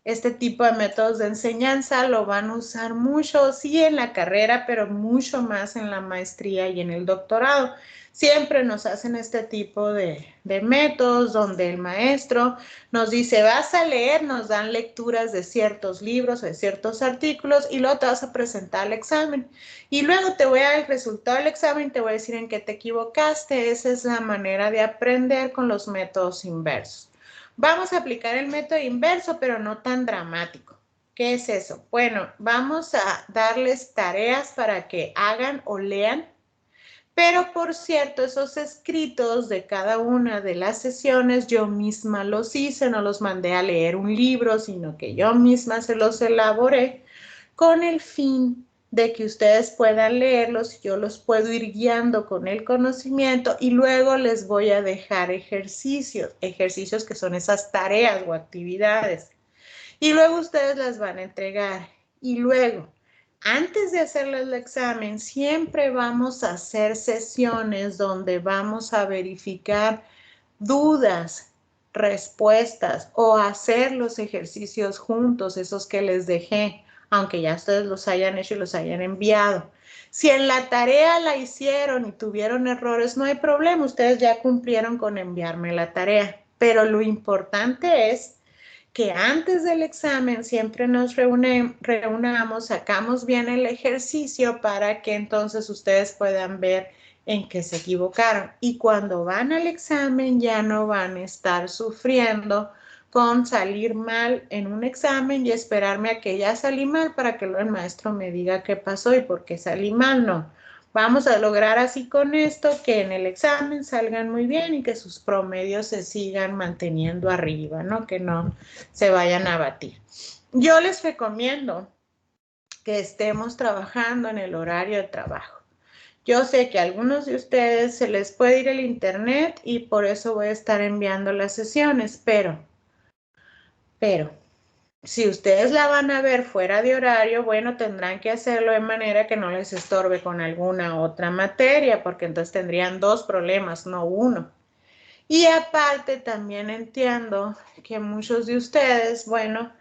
S1: Este tipo de métodos de enseñanza lo van a usar mucho, sí, en la carrera, pero mucho más en la maestría y en el doctorado. Siempre nos hacen este tipo de métodos donde el maestro nos dice, vas a leer, nos dan lecturas de ciertos libros o de ciertos artículos y luego te vas a presentar al examen. Y luego te voy a dar el resultado del examen y te voy a decir en qué te equivocaste. Esa es la manera de aprender con los métodos inversos. Vamos a aplicar el método inverso, pero no tan dramático. ¿Qué es eso? Bueno, vamos a darles tareas para que hagan o lean. Pero, por cierto, esos escritos de cada una de las sesiones yo misma los hice, no los mandé a leer un libro, sino que yo misma se los elaboré con el fin de que ustedes puedan leerlos, yo los puedo ir guiando con el conocimiento y luego les voy a dejar ejercicios que son esas tareas o actividades. Y luego ustedes las van a entregar. Y luego, antes de hacerles el examen, siempre vamos a hacer sesiones donde vamos a verificar dudas, respuestas o hacer los ejercicios juntos, esos que les dejé, aunque ya ustedes los hayan hecho y los hayan enviado. Si en la tarea la hicieron y tuvieron errores, no hay problema, ustedes ya cumplieron con enviarme la tarea. Pero lo importante es que antes del examen siempre nos reunamos, sacamos bien el ejercicio para que entonces ustedes puedan ver en qué se equivocaron. Y cuando van al examen ya no van a estar sufriendo con salir mal en un examen y esperarme a que ya salí mal para que luego el maestro me diga qué pasó y por qué salí mal, no. Vamos a lograr así con esto que en el examen salgan muy bien y que sus promedios se sigan manteniendo arriba, ¿no? Que no se vayan a batir. Yo les recomiendo que estemos trabajando en el horario de trabajo. Yo sé que a algunos de ustedes se les puede ir el internet y por eso voy a estar enviando las sesiones, pero, si ustedes la van a ver fuera de horario, bueno, tendrán que hacerlo de manera que no les estorbe con alguna otra materia, porque entonces tendrían 2 problemas, no uno. Y aparte también entiendo que muchos de ustedes, bueno,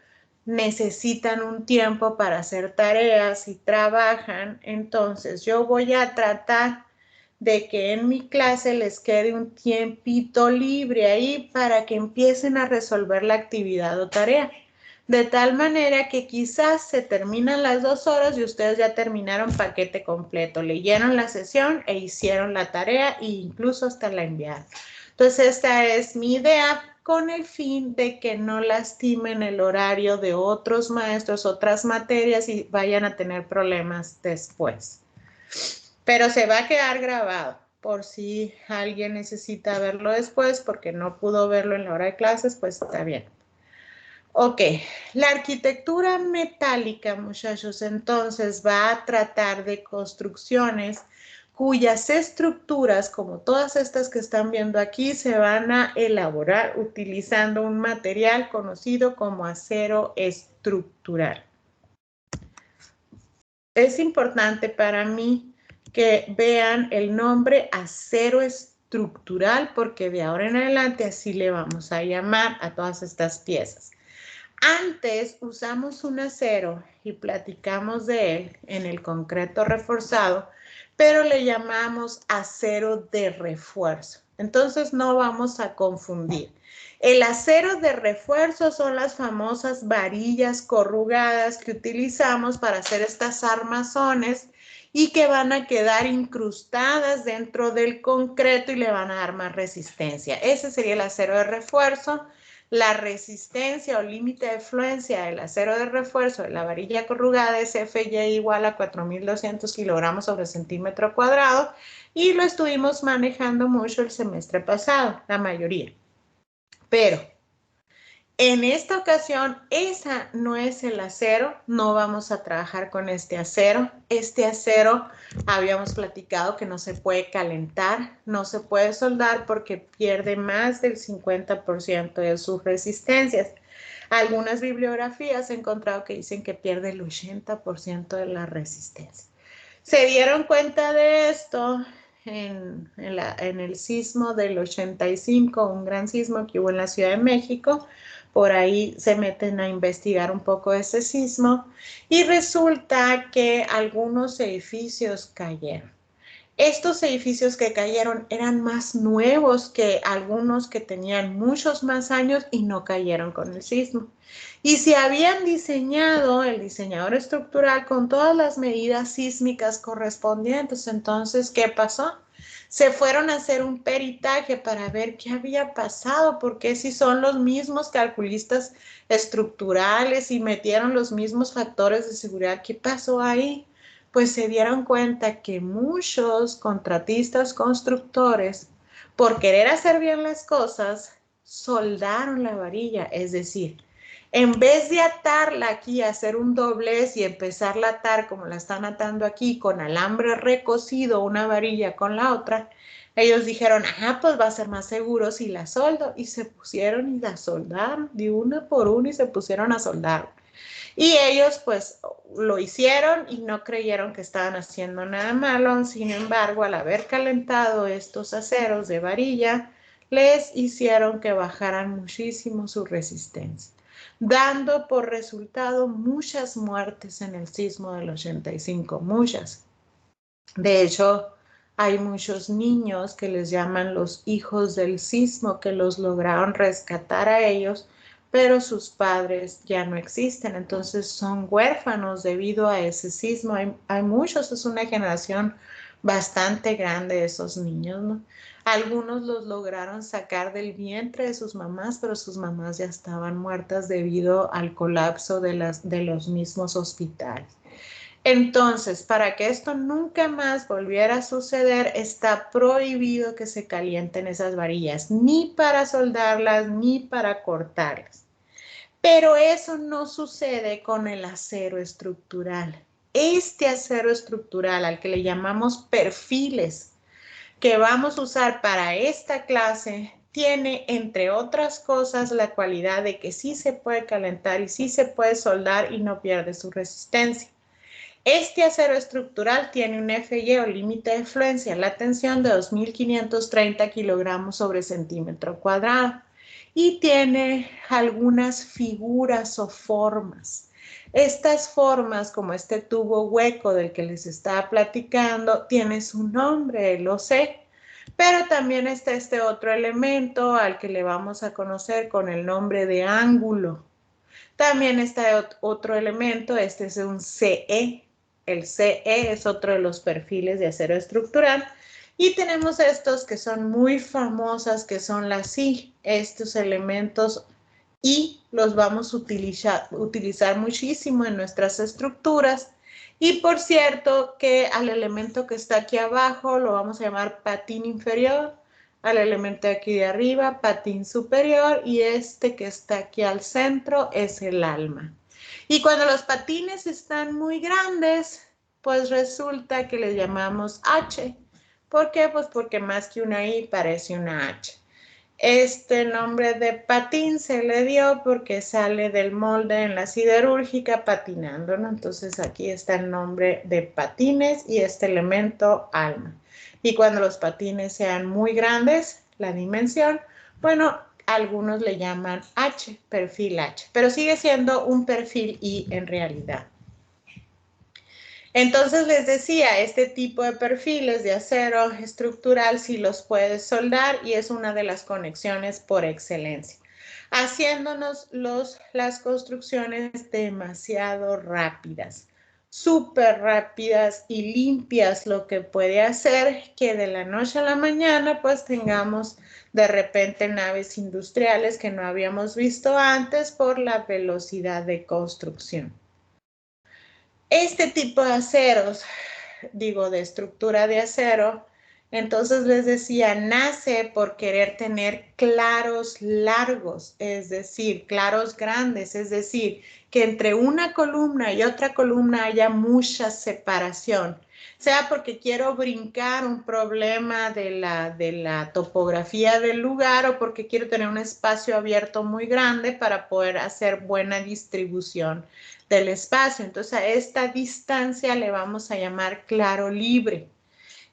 S1: necesitan un tiempo para hacer tareas y trabajan, entonces yo voy a tratar de que en mi clase les quede un tiempito libre ahí para que empiecen a resolver la actividad o tarea. De tal manera que quizás se terminan las 2 horas y ustedes ya terminaron paquete completo, leyeron la sesión e hicieron la tarea e incluso hasta la enviaron. Entonces esta es mi idea con el fin de que no lastimen el horario de otros maestros, otras materias y vayan a tener problemas después. Pero se va a quedar grabado por si alguien necesita verlo después porque no pudo verlo en la hora de clases, pues está bien. Ok, la arquitectura metálica, muchachos, entonces va a tratar de construcciones cuyas estructuras, como todas estas que están viendo aquí, se van a elaborar utilizando un material conocido como acero estructural. Es importante para mí que vean el nombre acero estructural porque de ahora en adelante así le vamos a llamar a todas estas piezas. Antes usamos un acero y platicamos de él en el concreto reforzado, pero le llamamos acero de refuerzo. Entonces no vamos a confundir. El acero de refuerzo son las famosas varillas corrugadas que utilizamos para hacer estas armazones y que van a quedar incrustadas dentro del concreto y le van a dar más resistencia. Ese sería el acero de refuerzo. La resistencia o límite de fluencia del acero de refuerzo de la varilla corrugada es Fy igual a 4.200 kilogramos sobre centímetro cuadrado y lo estuvimos manejando mucho el semestre pasado, la mayoría. Pero en esta ocasión, esa no es el acero, no vamos a trabajar con este acero. Este acero habíamos platicado que no se puede calentar, no se puede soldar porque pierde más del 50% de sus resistencias. Algunas bibliografías he encontrado que dicen que pierde el 80% de la resistencia. Se dieron cuenta de esto en el sismo del 85, un gran sismo que hubo en la Ciudad de México. Por ahí se meten a investigar un poco ese sismo y resulta que algunos edificios cayeron. Estos edificios que cayeron eran más nuevos que algunos que tenían muchos más años y no cayeron con el sismo. Y se habían diseñado el diseñador estructural con todas las medidas sísmicas correspondientes. Entonces, ¿qué pasó? Se fueron a hacer un peritaje para ver qué había pasado, porque si son los mismos calculistas estructurales y metieron los mismos factores de seguridad, ¿qué pasó ahí? Pues se dieron cuenta que muchos contratistas constructores, por querer hacer bien las cosas, soldaron la varilla, es decir, en vez de atarla aquí, hacer un doblez y empezarla a atar como la están atando aquí, con alambre recocido, una varilla con la otra, ellos dijeron, pues va a ser más seguro si la soldo, y se pusieron y la soldaron de una por una y se pusieron a soldar. Y ellos pues lo hicieron y no creyeron que estaban haciendo nada malo. Sin embargo, al haber calentado estos aceros de varilla, les hicieron que bajaran muchísimo su resistencia, dando por resultado muchas muertes en el sismo del 85, muchas. De hecho, hay muchos niños que les llaman los hijos del sismo, que los lograron rescatar a ellos, pero sus padres ya no existen, entonces son huérfanos debido a ese sismo. Hay muchos, es una generación bastante grande de esos niños, ¿no? Algunos los lograron sacar del vientre de sus mamás, pero sus mamás ya estaban muertas debido al colapso de los mismos hospitales. Entonces, para que esto nunca más volviera a suceder, está prohibido que se calienten esas varillas, ni para soldarlas, ni para cortarlas. Pero eso no sucede con el acero estructural. este acero estructural, al que le llamamos perfiles, que vamos a usar para esta clase, tiene, entre otras cosas, la cualidad de que sí se puede calentar y sí se puede soldar y no pierde su resistencia. Este acero estructural tiene un FY o límite de fluencia en la tensión de 2.530 kilogramos sobre centímetro cuadrado y tiene algunas figuras o formas. Estas formas, como este tubo hueco del que les estaba platicando, tiene su nombre, el OC, pero también está este otro elemento al que le vamos a conocer con el nombre de ángulo. También está otro elemento, este es un CE. El CE es otro de los perfiles de acero estructural. Y tenemos estos que son muy famosas, que son las I. Estos elementos I los vamos a utilizar muchísimo en nuestras estructuras. Y por cierto que al elemento que está aquí abajo lo vamos a llamar patín inferior, al elemento de aquí de arriba, patín superior, y este que está aquí al centro es el alma. Y cuando los patines están muy grandes, pues resulta que les llamamos H. ¿Por qué? Pues porque más que una I parece una H. Este nombre de patín se le dio porque sale del molde en la siderúrgica patinando, ¿no? Entonces aquí está el nombre de patines y este elemento alma. Y cuando los patines sean muy grandes, la dimensión, bueno, algunos le llaman H, perfil H, pero sigue siendo un perfil I en realidad. Entonces les decía, este tipo de perfiles de acero estructural sí los puedes soldar y es una de las conexiones por excelencia, haciéndonos las construcciones demasiado rápidas, súper rápidas y limpias, lo que puede hacer que de la noche a la mañana pues tengamos de repente naves industriales que no habíamos visto antes por la velocidad de construcción. Este tipo de aceros, digo, de estructura de acero, entonces les decía, nace por querer tener claros largos, es decir, claros grandes, es decir, que entre una columna y otra columna haya mucha separación, sea porque quiero brincar un problema de la topografía del lugar o porque quiero tener un espacio abierto muy grande para poder hacer buena distribución del espacio. Entonces a esta distancia le vamos a llamar claro libre.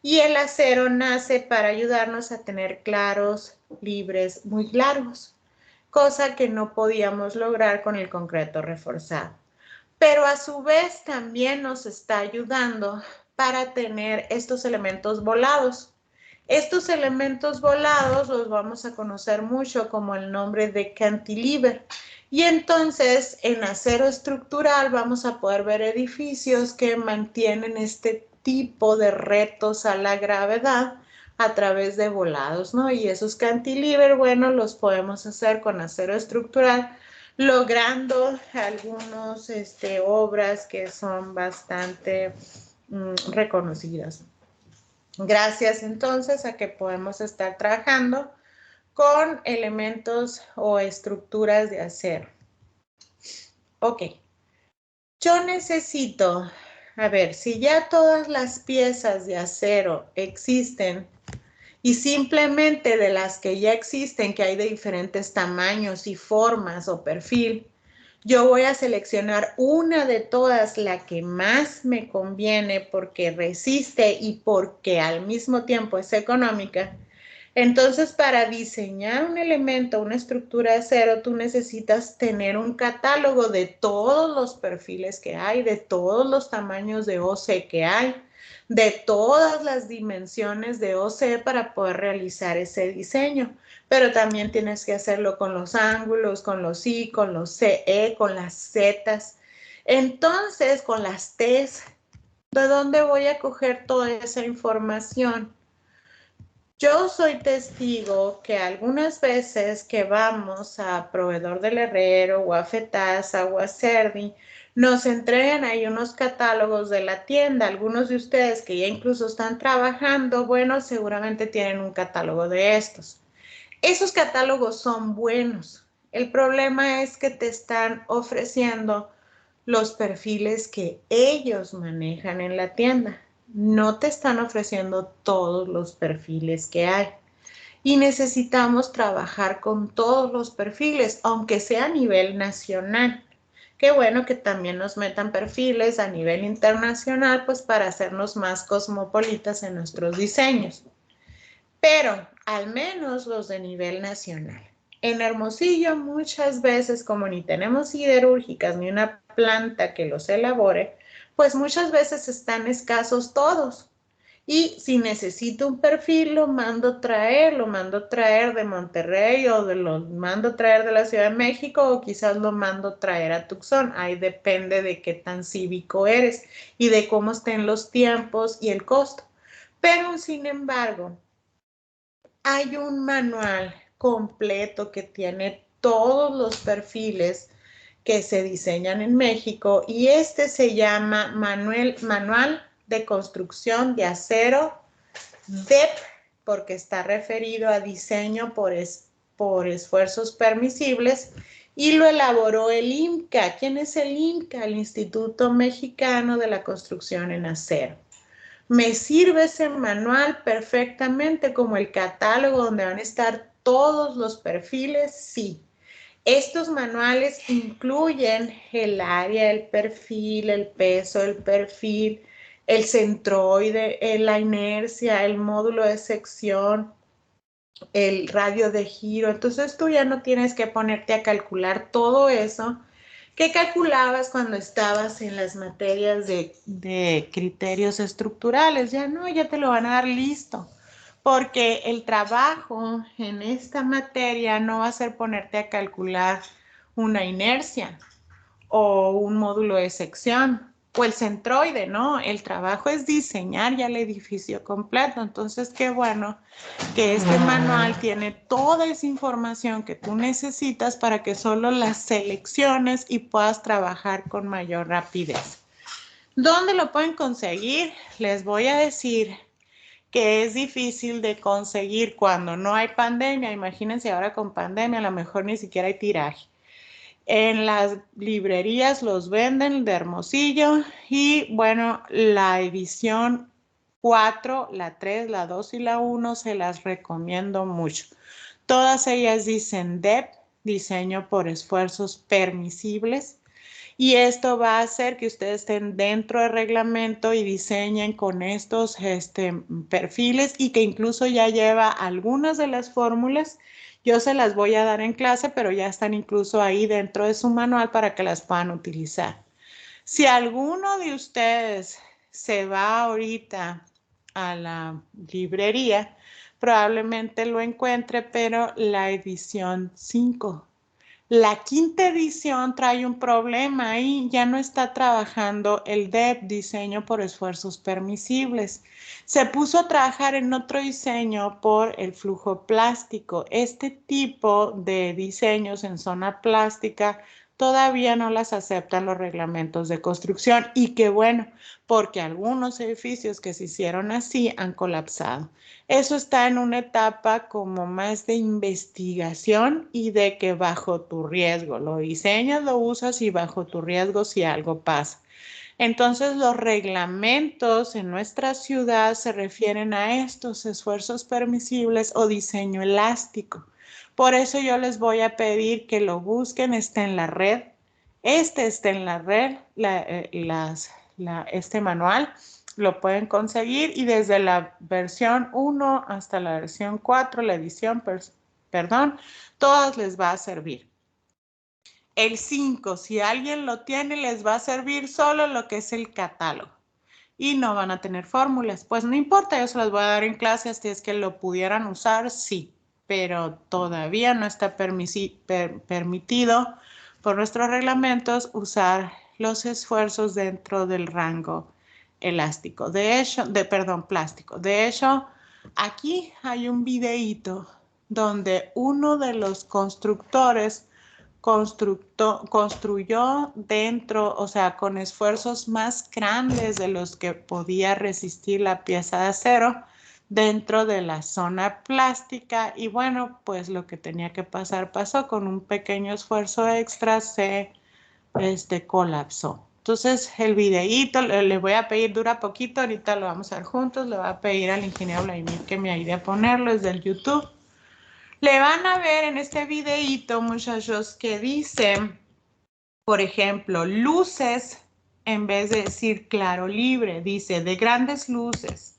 S1: Y el acero nace para ayudarnos a tener claros libres muy largos, cosa que no podíamos lograr con el concreto reforzado. Pero a su vez también nos está ayudando para tener estos elementos volados. Estos elementos volados los vamos a conocer mucho como el nombre de cantilever. Y entonces en acero estructural vamos a poder ver edificios que mantienen este tipo de retos a la gravedad a través de volados, ¿no? Y esos cantilever, bueno, los podemos hacer con acero estructural, logrando algunas obras que son bastante reconocidas. Gracias entonces a que podemos estar trabajando con elementos o estructuras de acero. Ok, yo necesito, a ver, si ya todas las piezas de acero existen y simplemente de las que ya existen, que hay de diferentes tamaños y formas o perfil, yo voy a seleccionar una de todas, la que más me conviene porque resiste y porque al mismo tiempo es económica. Entonces, para diseñar un elemento, una estructura de acero, tú necesitas tener un catálogo de todos los perfiles que hay, de todos los tamaños de OC que hay, de todas las dimensiones de OC para poder realizar ese diseño. Pero también tienes que hacerlo con los ángulos, con los I, con los CE, con las Zetas. Entonces, con las Ts, ¿de dónde voy a coger toda esa información? Yo soy testigo que algunas veces que vamos a Proveedor del Herrero o a FETASA o a CERDI, nos entregan ahí unos catálogos de la tienda. Algunos de ustedes que ya incluso están trabajando, bueno, seguramente tienen un catálogo de estos. Esos catálogos son buenos. El problema es que te están ofreciendo los perfiles que ellos manejan en la tienda. No te están ofreciendo todos los perfiles que hay. Y necesitamos trabajar con todos los perfiles, aunque sea a nivel nacional. Qué bueno que también nos metan perfiles a nivel internacional, pues para hacernos más cosmopolitas en nuestros diseños. Pero al menos los de nivel nacional. En Hermosillo muchas veces, como ni tenemos siderúrgicas ni una planta que los elabore, pues muchas veces están escasos todos. Y si necesito un perfil, lo mando traer de Monterrey o lo mando traer de la Ciudad de México o quizás lo mando traer a Tucson. Ahí depende de qué tan cívico eres y de cómo estén los tiempos y el costo. Pero sin embargo, hay un manual completo que tiene todos los perfiles que se diseñan en México y este se llama Manual de Construcción de Acero DEP, porque está referido a diseño por esfuerzos permisibles, y lo elaboró el IMCA. ¿Quién es el IMCA? El Instituto Mexicano de la Construcción en Acero. Me sirve ese manual perfectamente como el catálogo donde van a estar todos los perfiles, sí. Estos manuales incluyen el área, el perfil, el peso, el perfil, el centroide, la inercia, el módulo de sección, el radio de giro. Entonces tú ya no tienes que ponerte a calcular todo eso que calculabas cuando estabas en las materias de criterios estructurales. Ya no, ya te lo van a dar listo. Porque el trabajo en esta materia no va a ser ponerte a calcular una inercia o un módulo de sección o el centroide, ¿no? El trabajo es diseñar ya el edificio completo. Entonces, qué bueno que este manual tiene toda esa información que tú necesitas para que solo las selecciones y puedas trabajar con mayor rapidez. ¿Dónde lo pueden conseguir? Les voy a decir que es difícil de conseguir cuando no hay pandemia. Imagínense ahora con pandemia, a lo mejor ni siquiera hay tiraje. En las librerías los venden de Hermosillo y bueno, la edición 4, la 3, la 2 y la 1 se las recomiendo mucho. Todas ellas dicen DEP, diseño por esfuerzos permisibles. Y esto va a hacer que ustedes estén dentro del reglamento y diseñen con estos perfiles y que incluso ya lleva algunas de las fórmulas. Yo se las voy a dar en clase, pero ya están incluso ahí dentro de su manual para que las puedan utilizar. Si alguno de ustedes se va ahorita a la librería, probablemente lo encuentre, pero la edición 5. La quinta edición trae un problema y ya no está trabajando el DEP, diseño por esfuerzos permisibles. Se puso a trabajar en otro diseño por el flujo plástico. Este tipo de diseños en zona plástica todavía no las aceptan los reglamentos de construcción y qué bueno, porque algunos edificios que se hicieron así han colapsado. Eso está en una etapa como más de investigación y de que bajo tu riesgo lo diseñas, lo usas y bajo tu riesgo si algo pasa. Entonces los reglamentos en nuestra ciudad se refieren a estos esfuerzos permisibles o diseño elástico. Por eso yo les voy a pedir que lo busquen, está en la red. Este está en la red, este manual lo pueden conseguir y desde la versión 1 hasta la versión 4, la edición, perdón, todas les va a servir. El 5, si alguien lo tiene, les va a servir solo lo que es el catálogo y no van a tener fórmulas. Pues no importa, yo se las voy a dar en clase, así es que lo pudieran usar, sí, pero todavía no está permitido por nuestros reglamentos usar los esfuerzos dentro del rango elástico. De hecho, plástico. De hecho, aquí hay un videíto donde uno de los constructores construyó dentro, o sea, con esfuerzos más grandes de los que podía resistir la pieza de acero dentro de la zona plástica y bueno, pues lo que tenía que pasar pasó, con un pequeño esfuerzo extra se colapsó. Entonces el videíto le voy a pedir, dura poquito, ahorita lo vamos a ver juntos, le voy a pedir al ingeniero Vladimir que me ayude a ponerlo desde el YouTube. Le van a ver en este videíto, muchachos, que dice, por ejemplo, luces, en vez de decir claro libre, dice de grandes luces.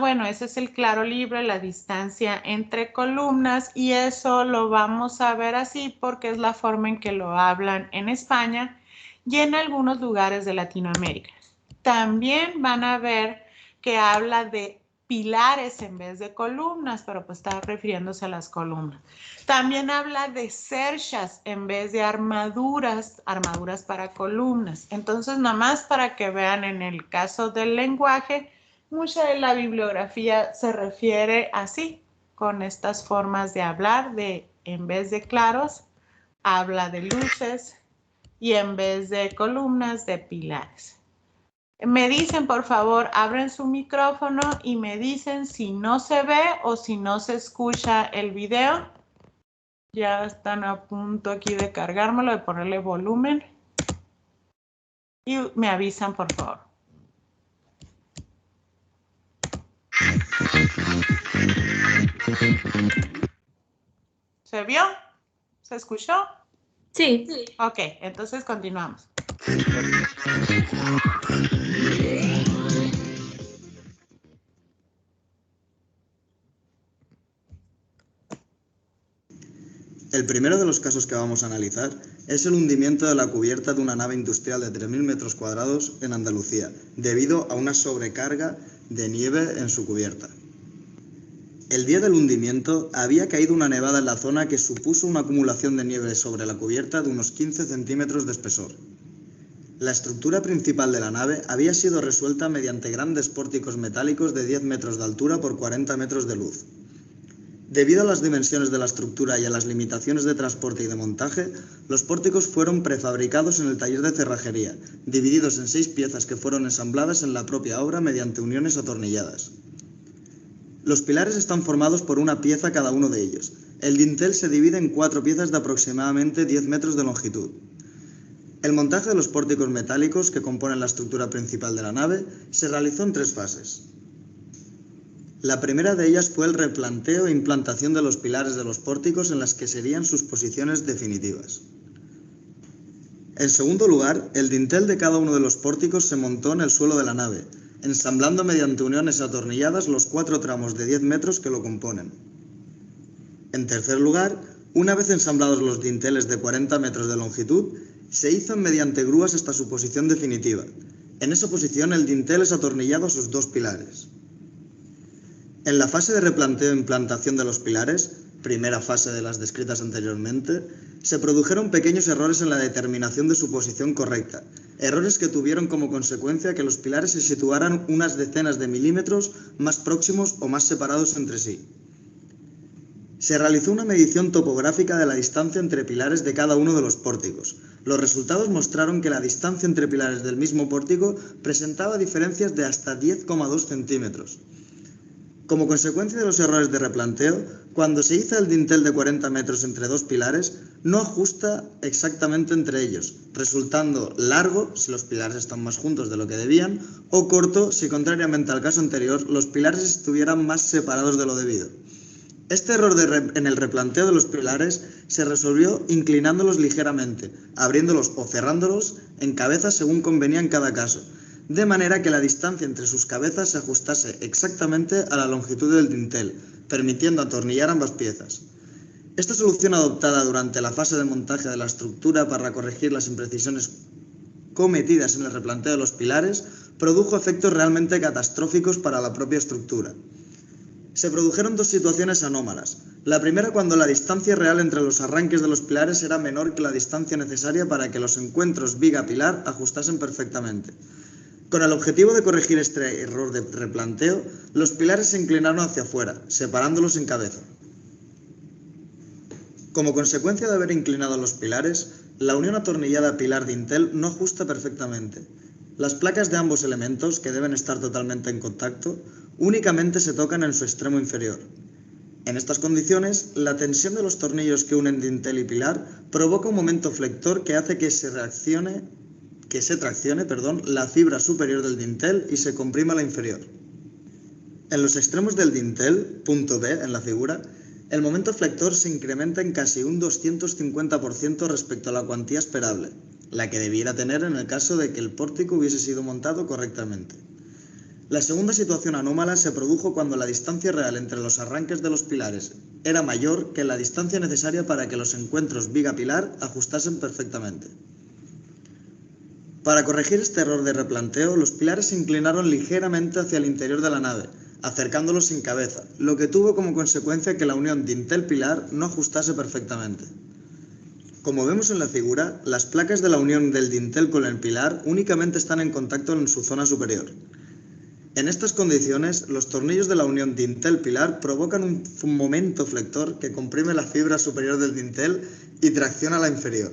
S1: Bueno, ese es el claro libre, la distancia entre columnas, y eso lo vamos a ver así porque es la forma en que lo hablan en España y en algunos lugares de Latinoamérica. También van a ver que habla de pilares en vez de columnas, pero pues está refiriéndose a las columnas. También habla de cerchas en vez de armaduras, armaduras para columnas. Entonces, nomás para que vean en el caso del lenguaje, mucha de la bibliografía se refiere así, con estas formas de hablar, de en vez de claros, habla de luces y en vez de columnas, de pilares. Me dicen, por favor, abren su micrófono y me dicen si no se ve o si no se escucha el video. Ya están a punto aquí de cargármelo, de ponerle volumen. Y me avisan, por favor. ¿Se vio? ¿Se escuchó?
S3: Sí.
S1: Ok, entonces continuamos.
S4: El primero de los casos que vamos a analizar es el hundimiento de la cubierta de una nave industrial de 3.000 metros cuadrados en Andalucía, debido a una sobrecarga de nieve en su cubierta. El día del hundimiento había caído una nevada en la zona que supuso una acumulación de nieve sobre la cubierta de unos 15 centímetros de espesor. La estructura principal de la nave había sido resuelta mediante grandes pórticos metálicos de 10 metros de altura por 40 metros de luz. Debido a las dimensiones de la estructura y a las limitaciones de transporte y de montaje, los pórticos fueron prefabricados en el taller de cerrajería, divididos en 6 piezas que fueron ensambladas en la propia obra mediante uniones atornilladas. Los pilares están formados por una pieza cada uno de ellos. El dintel se divide en 4 piezas de aproximadamente 10 metros de longitud. El montaje de los pórticos metálicos que componen la estructura principal de la nave se realizó en 3 fases. La primera de ellas fue el replanteo e implantación de los pilares de los pórticos en las que serían sus posiciones definitivas. En segundo lugar, el dintel de cada uno de los pórticos se montó en el suelo de la nave, ensamblando mediante uniones atornilladas los 4 tramos de 10 metros que lo componen. En tercer lugar, una vez ensamblados los dinteles de 40 metros de longitud, se izan mediante grúas hasta su posición definitiva. En esa posición el dintel es atornillado a sus 2 pilares. En la fase de replanteo e implantación de los pilares, primera fase de las descritas anteriormente, se produjeron pequeños errores en la determinación de su posición correcta, errores que tuvieron como consecuencia que los pilares se situaran unas decenas de milímetros más próximos o más separados entre sí. Se realizó una medición topográfica de la distancia entre pilares de cada uno de los pórticos. Los resultados mostraron que la distancia entre pilares del mismo pórtico presentaba diferencias de hasta 10,2 centímetros. Como consecuencia de los errores de replanteo, cuando se iza el dintel de 40 metros entre 2 pilares, no ajusta exactamente entre ellos, resultando largo si los pilares están más juntos de lo que debían, o corto si, contrariamente al caso anterior, los pilares estuvieran más separados de lo debido. Este error en el replanteo de los pilares se resolvió inclinándolos ligeramente, abriéndolos o cerrándolos en cabezas según convenía en cada caso, de manera que la distancia entre sus cabezas se ajustase exactamente a la longitud del dintel, permitiendo atornillar ambas piezas. Esta solución adoptada durante la fase de montaje de la estructura para corregir las imprecisiones cometidas en el replanteo de los pilares produjo efectos realmente catastróficos para la propia estructura. Se produjeron 2 situaciones anómalas. La primera, cuando la distancia real entre los arranques de los pilares era menor que la distancia necesaria para que los encuentros viga-pilar ajustasen perfectamente. Con el objetivo de corregir este error de replanteo, los pilares se inclinaron hacia afuera, separándolos en cabeza. Como consecuencia de haber inclinado los pilares, la unión atornillada pilar-dintel no ajusta perfectamente. Las placas de ambos elementos, que deben estar totalmente en contacto, únicamente se tocan en su extremo inferior. En estas condiciones, la tensión de los tornillos que unen dintel y pilar provoca un momento flector que hace que se traccione la fibra superior del dintel y se comprima la inferior. En los extremos del dintel, punto B en la figura, el momento flector se incrementa en casi un 250% respecto a la cuantía esperable, la que debiera tener en el caso de que el pórtico hubiese sido montado correctamente. La segunda situación anómala se produjo cuando la distancia real entre los arranques de los pilares era mayor que la distancia necesaria para que los encuentros viga-pilar ajustasen perfectamente. Para corregir este error de replanteo, los pilares se inclinaron ligeramente hacia el interior de la nave, acercándolos sin cabeza, lo que tuvo como consecuencia que la unión dintel-pilar no ajustase perfectamente. Como vemos en la figura, las placas de la unión del dintel con el pilar únicamente están en contacto en su zona superior. En estas condiciones, los tornillos de la unión dintel-pilar provocan un momento flector que comprime la fibra superior del dintel y tracciona la inferior.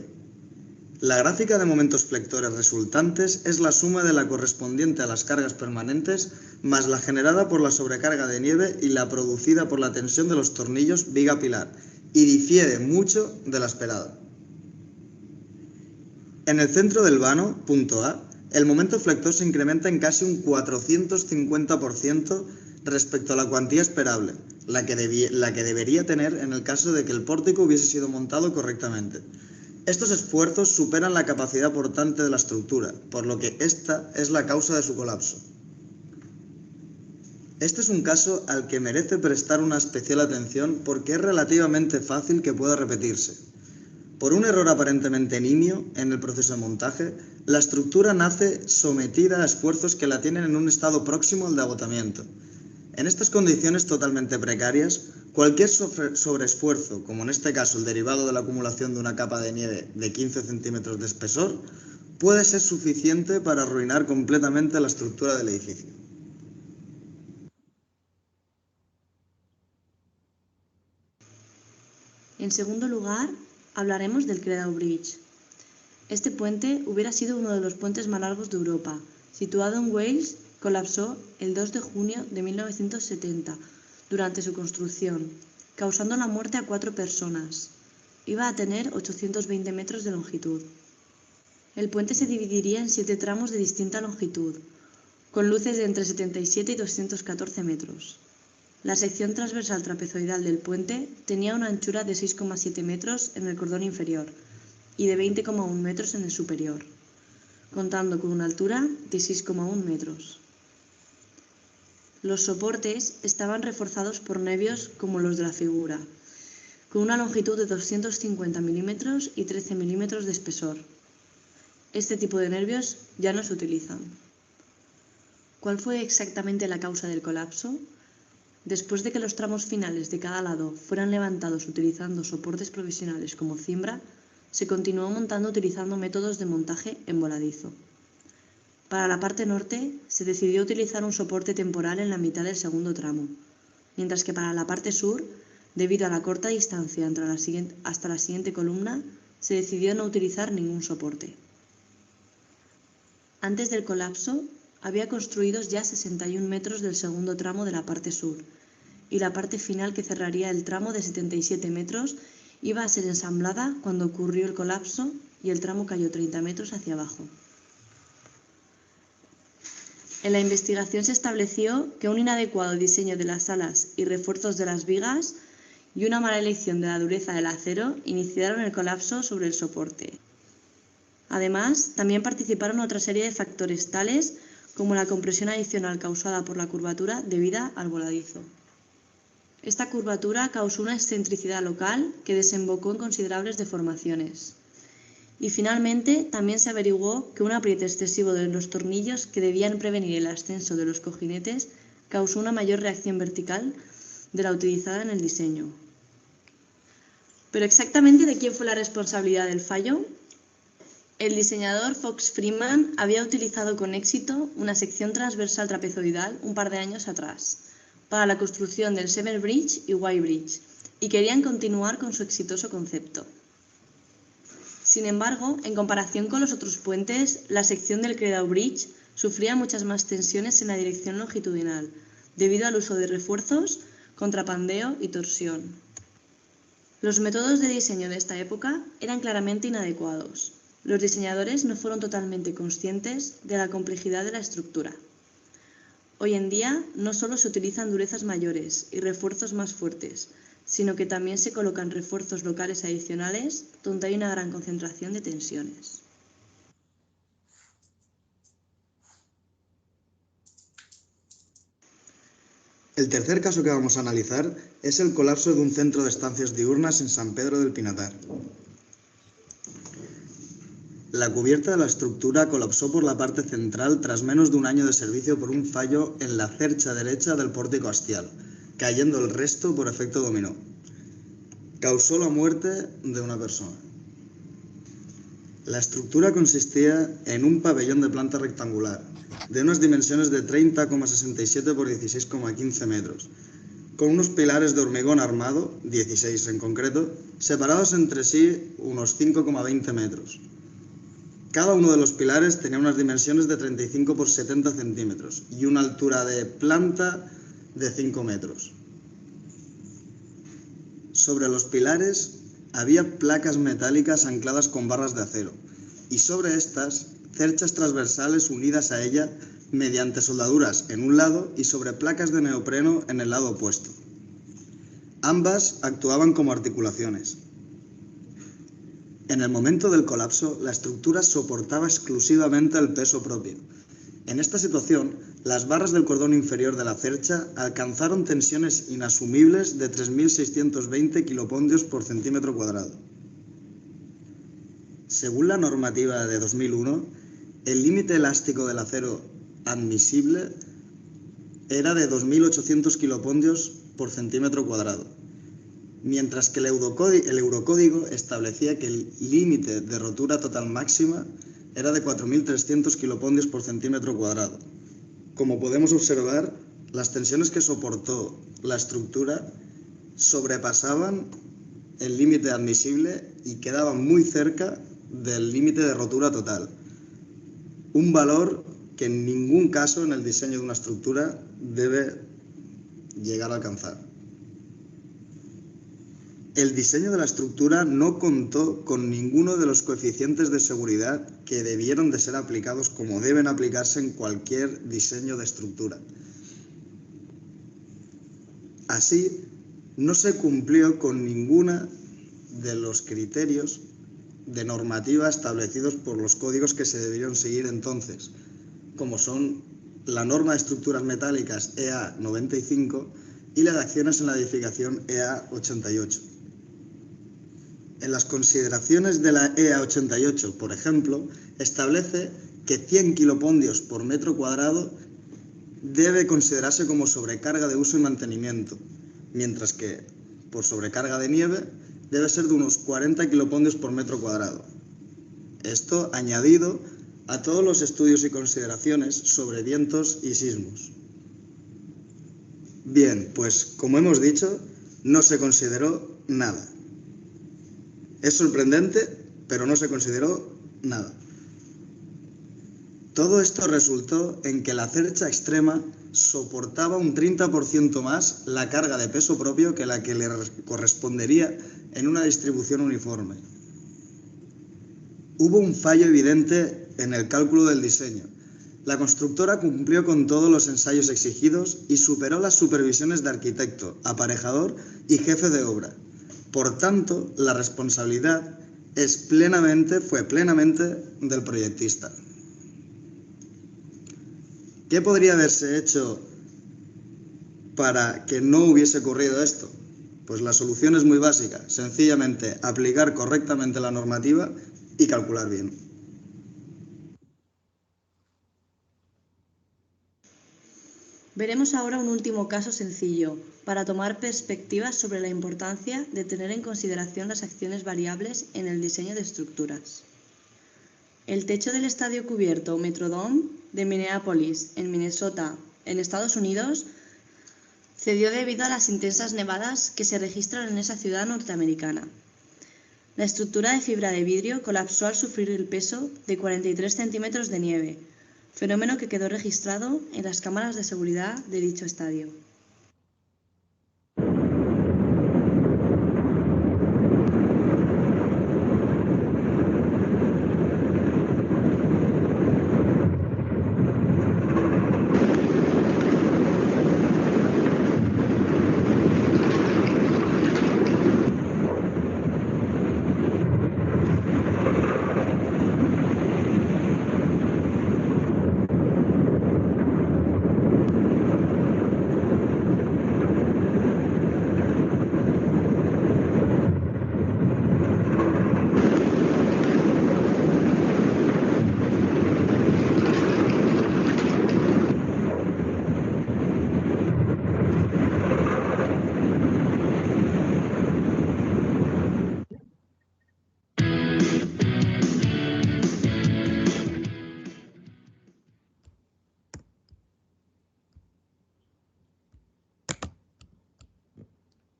S4: La gráfica de momentos flectores resultantes es la suma de la correspondiente a las cargas permanentes más la generada por la sobrecarga de nieve y la producida por la tensión de los tornillos viga-pilar, y difiere mucho de la esperada. En el centro del vano, punto A, el momento flector se incrementa en casi un 450% respecto a la cuantía esperable, la que debería tener en el caso de que el pórtico hubiese sido montado correctamente. Estos esfuerzos superan la capacidad portante de la estructura, por lo que esta es la causa de su colapso. Este es un caso al que merece prestar una especial atención porque es relativamente fácil que pueda repetirse. Por un error aparentemente nimio en el proceso de montaje, la estructura nace sometida a esfuerzos que la tienen en un estado próximo al de agotamiento. En estas condiciones totalmente precarias, cualquier sobreesfuerzo, como en este caso el derivado de la acumulación de una capa de nieve de 15 centímetros de espesor, puede ser suficiente para arruinar completamente la estructura del edificio.
S3: En segundo lugar, hablaremos del Credau Bridge. Este puente hubiera sido uno de los puentes más largos de Europa. Situado en Wales, colapsó el 2 de junio de 1970 durante su construcción, causando la muerte a 4 personas. Iba a tener 820 metros de longitud. El puente se dividiría en 7 tramos de distinta longitud, con luces de entre 77 y 214 metros. La sección transversal trapezoidal del puente tenía una anchura de 6,7 metros en el cordón inferior y de 20,1 metros en el superior, contando con una altura de 6,1 metros. Los soportes estaban reforzados por nervios como los de la figura, con una longitud de 250 milímetros y 13 milímetros de espesor. Este tipo de nervios ya no se utilizan. ¿Cuál fue exactamente la causa del colapso? Después de que los tramos finales de cada lado fueran levantados utilizando soportes provisionales como cimbra, se continuó montando utilizando métodos de montaje en voladizo. Para la parte norte, se decidió utilizar un soporte temporal en la mitad del segundo tramo, mientras que para la parte sur, debido a la corta distancia hasta la siguiente columna, se decidió no utilizar ningún soporte. Antes del colapso, había construidos ya 61 metros del segundo tramo de la parte sur, y la parte final que cerraría el tramo de 77 metros iba a ser ensamblada cuando ocurrió el colapso y el tramo cayó 30 metros hacia abajo. En la investigación se estableció que un inadecuado diseño de las alas y refuerzos de las vigas y una mala elección de la dureza del acero iniciaron el colapso sobre el soporte. Además, también participaron otra serie de factores tales como la compresión adicional causada por la curvatura debida al voladizo. Esta curvatura causó una excentricidad local que desembocó en considerables deformaciones. Y finalmente, también se averiguó que un apriete excesivo de los tornillos que debían prevenir el ascenso de los cojinetes causó una mayor reacción vertical de la utilizada en el diseño. ¿Pero exactamente de quién fue la responsabilidad del fallo? El diseñador Fox Freeman había utilizado con éxito una sección transversal trapezoidal un par de años atrás para la construcción del Severn Bridge y White Bridge, y querían continuar con su exitoso concepto. Sin embargo, en comparación con los otros puentes, la sección del Credau Bridge sufría muchas más tensiones en la dirección longitudinal, debido al uso de refuerzos contrapandeo y torsión. Los métodos de diseño de esta época eran claramente inadecuados. Los diseñadores no fueron totalmente conscientes de la complejidad de la estructura. Hoy en día no solo se utilizan durezas mayores y refuerzos más fuertes, sino que también se colocan refuerzos locales adicionales donde hay una gran concentración de tensiones.
S4: El tercer caso que vamos a analizar es el colapso de un centro de estancias diurnas en San Pedro del Pinatar. La cubierta de la estructura colapsó por la parte central tras menos de un año de servicio por un fallo en la cercha derecha del pórtico hastial, cayendo el resto por efecto dominó. Causó la muerte de una persona. La estructura consistía en un pabellón de planta rectangular, de unas dimensiones de 30,67 por 16,15 metros, con unos pilares de hormigón armado, 16 en concreto, separados entre sí unos 5,20 metros. Cada uno de los pilares tenía unas dimensiones de 35 por 70 centímetros y una altura de planta de 5 metros. Sobre los pilares había placas metálicas ancladas con barras de acero y sobre estas cerchas transversales unidas a ella mediante soldaduras en un lado y sobre placas de neopreno en el lado opuesto. Ambas actuaban como articulaciones. En el momento del colapso, la estructura soportaba exclusivamente el peso propio. En esta situación, las barras del cordón inferior de la cercha alcanzaron tensiones inasumibles de 3.620 kilopondios por centímetro cuadrado. Según la normativa de 2001, el límite elástico del acero admisible era de 2.800 kilopondios por centímetro cuadrado, mientras que el Eurocódigo establecía que el límite de rotura total máxima era de 4.300 kilopondios por centímetro cuadrado. Como podemos observar, las tensiones que soportó la estructura sobrepasaban el límite admisible y quedaban muy cerca del límite de rotura total. Un valor que en ningún caso en el diseño de una estructura debe llegar a alcanzar. El diseño de la estructura no contó con ninguno de los coeficientes de seguridad que debieron de ser aplicados como deben aplicarse en cualquier diseño de estructura. Así, no se cumplió con ninguno de los criterios de normativa establecidos por los códigos que se debieron seguir entonces, como son la norma de estructuras metálicas EA 95 y la de acciones en la edificación EA 88. En las consideraciones de la EA 88, por ejemplo, establece que 100 kilopondios por metro cuadrado debe considerarse como sobrecarga de uso y mantenimiento, mientras que por sobrecarga de nieve debe ser de unos 40 kilopondios por metro cuadrado. Esto añadido a todos los estudios y consideraciones sobre vientos y sismos. Bien, pues como hemos dicho, no se consideró nada. Es sorprendente, pero no se consideró nada. Todo esto resultó en que la cercha extrema soportaba un 30% más la carga de peso propio que la que le correspondería en una distribución uniforme. Hubo un fallo evidente en el cálculo del diseño. La constructora cumplió con todos los ensayos exigidos y superó las supervisiones de arquitecto, aparejador y jefe de obra. Por tanto, la responsabilidad fue plenamente del proyectista. ¿Qué podría haberse hecho para que no hubiese ocurrido esto? Pues la solución es muy básica, sencillamente aplicar correctamente la normativa y calcular bien.
S3: Veremos ahora un último caso sencillo, para tomar perspectivas sobre la importancia de tener en consideración las acciones variables en el diseño de estructuras. El techo del estadio cubierto Metrodome de Minneapolis, en Minnesota, en Estados Unidos, cedió debido a las intensas nevadas que se registran en esa ciudad norteamericana. La estructura de fibra de vidrio colapsó al sufrir el peso de 43 centímetros de nieve, fenómeno que quedó registrado en las cámaras de seguridad de dicho estadio.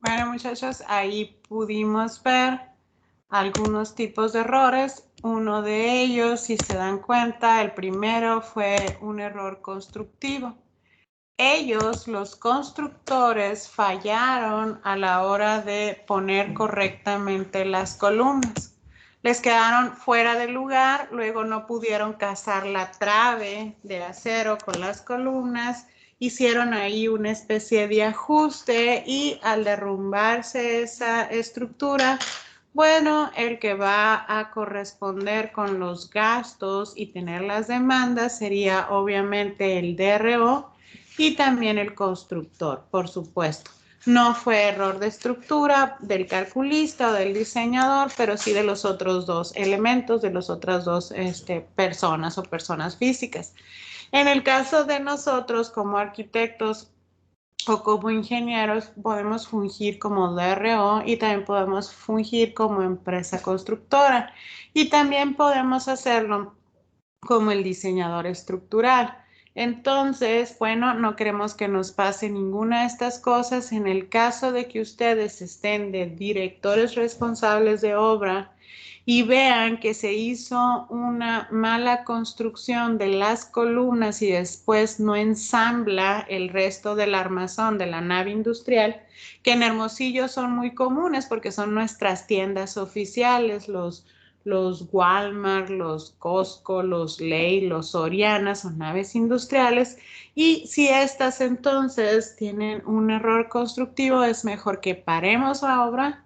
S1: Bueno, muchachos, ahí pudimos ver algunos tipos de errores. Uno de ellos, si se dan cuenta, el primero fue un error constructivo. Ellos, los constructores, fallaron a la hora de poner correctamente las columnas. Les quedaron fuera de lugar, luego no pudieron casar la trave de acero con las columnas, hicieron ahí una especie de ajuste y al derrumbarse esa estructura, bueno, el que va a corresponder con los gastos y tener las demandas sería obviamente el DRO y también el constructor, por supuesto. No fue error de estructura del calculista o del diseñador, pero sí de los otros dos elementos, de las otras dos personas o personas físicas. En el caso de nosotros como arquitectos o como ingenieros, podemos fungir como DRO y también podemos fungir como empresa constructora. Y también podemos hacerlo como el diseñador estructural. Entonces, bueno, no queremos que nos pase ninguna de estas cosas. En el caso de que ustedes estén de directores responsables de obra y vean que se hizo una mala construcción de las columnas y después no ensambla el resto del armazón de la nave industrial, que en Hermosillo son muy comunes porque son nuestras tiendas oficiales, los Walmart, los Costco, los Ley, los Soriana, son naves industriales y si estas entonces tienen un error constructivo, es mejor que paremos la obra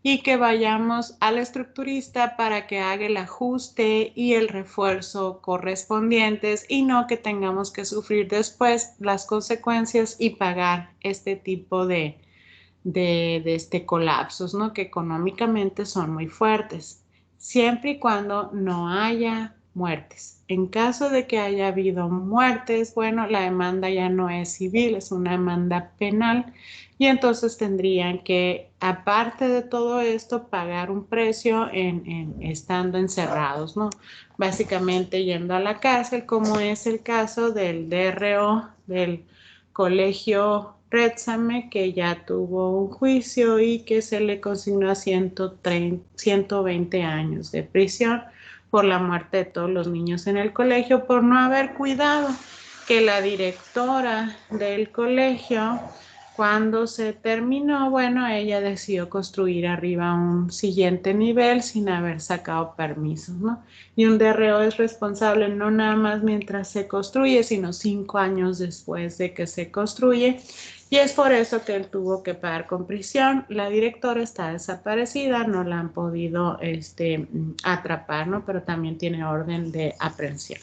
S1: y que vayamos al estructurista para que haga el ajuste y el refuerzo correspondientes y no que tengamos que sufrir después las consecuencias y pagar este tipo de colapsos, ¿no? Que económicamente son muy fuertes, siempre y cuando no haya muertes. En caso de que haya habido muertes, bueno, la demanda ya no es civil, es una demanda penal y entonces tendrían que, aparte de todo esto, pagar un precio estando encerrados, ¿no? Básicamente yendo a la cárcel, como es el caso del DRO, del Colegio Rétzame, que ya tuvo un juicio y que se le consignó a 120 años de prisión por la muerte de todos los niños en el colegio por no haber cuidado que la directora del colegio, cuando se terminó, bueno, ella decidió construir arriba un siguiente nivel sin haber sacado permisos, ¿no? Y un DRO es responsable no nada más mientras se construye, sino 5 años después de que se construye. Y es por eso que él tuvo que pagar con prisión. La directora está desaparecida, no la han podido atrapar, ¿no? Pero también tiene orden de aprehensión.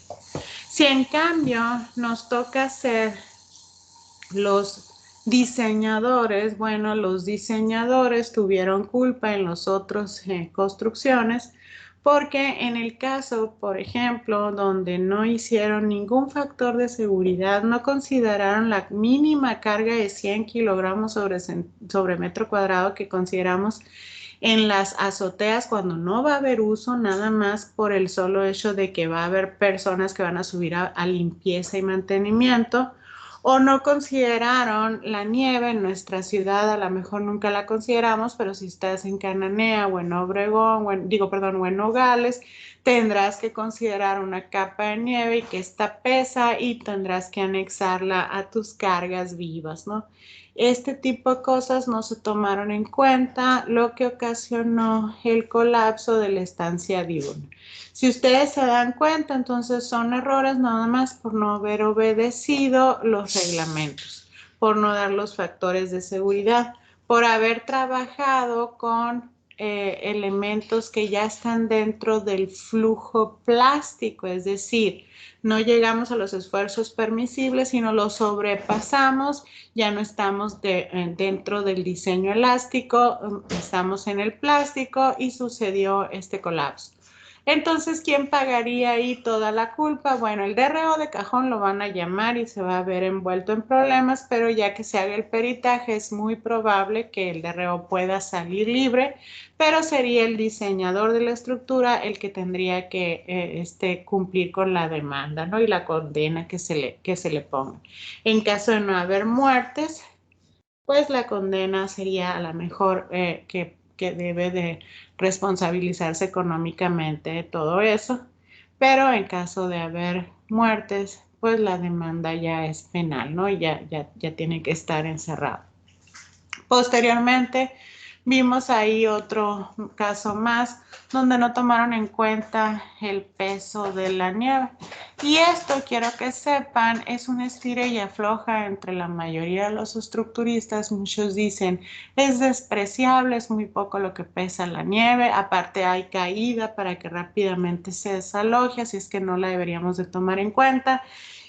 S1: Si en cambio nos toca ser los diseñadores, bueno, los diseñadores tuvieron culpa en las otras construcciones porque en el caso, por ejemplo, donde no hicieron ningún factor de seguridad, no consideraron la mínima carga de 100 kilogramos sobre metro cuadrado que consideramos en las azoteas cuando no va a haber uso, nada más por el solo hecho de que va a haber personas que van a subir a limpieza y mantenimiento, o no consideraron la nieve en nuestra ciudad, a lo mejor nunca la consideramos, pero si estás en Cananea o en Obregón, o en Nogales, tendrás que considerar una capa de nieve y que esta pesa y tendrás que anexarla a tus cargas vivas, ¿no? Este tipo de cosas no se tomaron en cuenta, lo que ocasionó el colapso de la estancia diurna. Si ustedes se dan cuenta, entonces son errores nada más por no haber obedecido los reglamentos, por no dar los factores de seguridad, por haber trabajado con elementos que ya están dentro del flujo plástico, es decir, no llegamos a los esfuerzos permisibles, sino los sobrepasamos, ya no estamos dentro del diseño elástico, estamos en el plástico y sucedió este colapso. Entonces, ¿quién pagaría ahí toda la culpa? Bueno, el DRO de cajón lo van a llamar y se va a ver envuelto en problemas, pero ya que se haga el peritaje es muy probable que el DRO pueda salir libre, pero sería el diseñador de la estructura el que tendría que cumplir con la demanda, ¿no? Y la condena que se le ponga. En caso de no haber muertes, pues la condena sería a la mejor que debe de responsabilizarse económicamente de todo eso, pero en caso de haber muertes, pues la demanda ya es penal, ¿no? Y ya tiene que estar encerrado. Posteriormente, vimos ahí otro caso más donde no tomaron en cuenta el peso de la nieve. Y esto, quiero que sepan, es un estira y afloja entre la mayoría de los estructuristas. Muchos dicen, es despreciable, es muy poco lo que pesa la nieve. Aparte hay caída para que rápidamente se desaloje, así es que no la deberíamos de tomar en cuenta.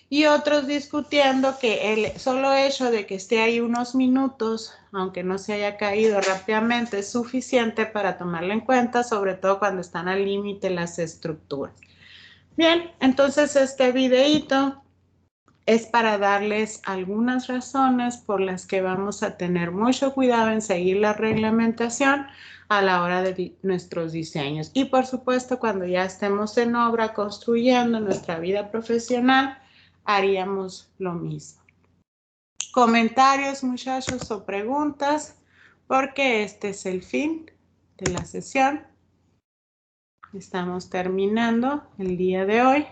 S1: Y otros discutiendo que el solo hecho de que esté ahí unos minutos, aunque no se haya caído rápidamente, es suficiente para tomarlo en cuenta, sobre todo cuando están al límite las estructuras. Bien, entonces este videíto es para darles algunas razones por las que vamos a tener mucho cuidado en seguir la reglamentación a la hora de nuestros diseños. Y por supuesto, cuando ya estemos en obra construyendo nuestra vida profesional, haríamos lo mismo. Comentarios, muchachos, o preguntas, porque este es el fin de la sesión. Estamos terminando el día de hoy.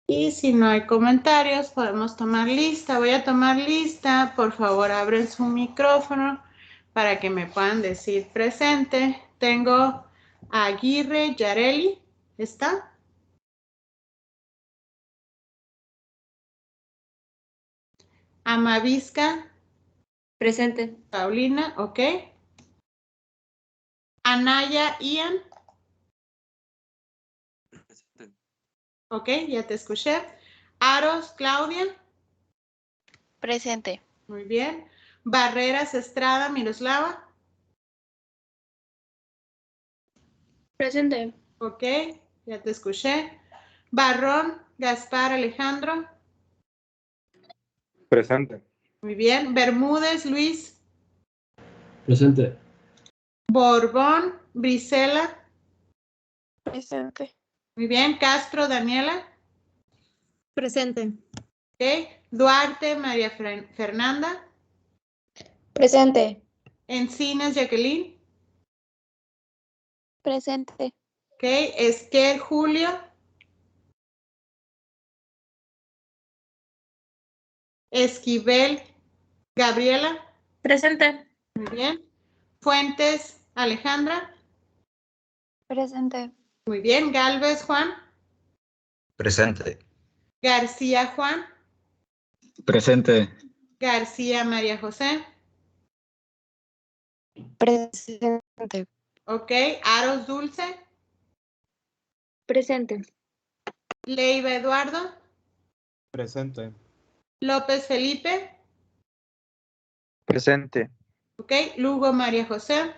S1: Y si no hay comentarios, podemos tomar lista. Voy a tomar lista. Por favor, abren su micrófono para que me puedan decir presente. Tengo a Aguirre Yareli. ¿Está? Amavisca.
S5: Presente.
S1: Paulina, ok. Anaya Ian. Ok, ya te escuché. Aros Claudia.
S6: Presente.
S1: Muy bien. Barreras Estrada Miroslava.
S5: Presente.
S1: Ok, ya te escuché. Barrón Gaspar Alejandro.
S2: Presente.
S1: Muy bien. Bermúdez Luis.
S7: Presente.
S1: Borbón Brisela.
S6: Presente.
S1: Muy bien. Castro Daniela.
S5: Presente.
S1: Ok. Duarte María Fernanda.
S5: Presente.
S1: Encinas Jacqueline.
S6: Presente.
S1: Ok. Esquer Julio. Esquivel Gabriela.
S5: Presente.
S1: Muy bien. Fuentes Alejandra.
S6: Presente.
S1: Muy bien. Galvez Juan.
S8: Presente.
S1: García Juan.
S8: Presente.
S1: García María José.
S6: Presente.
S1: Ok. Aros Dulce.
S5: Presente.
S1: Leiva Eduardo.
S2: Presente.
S1: López Felipe.
S8: Presente.
S1: Ok. Lugo María José.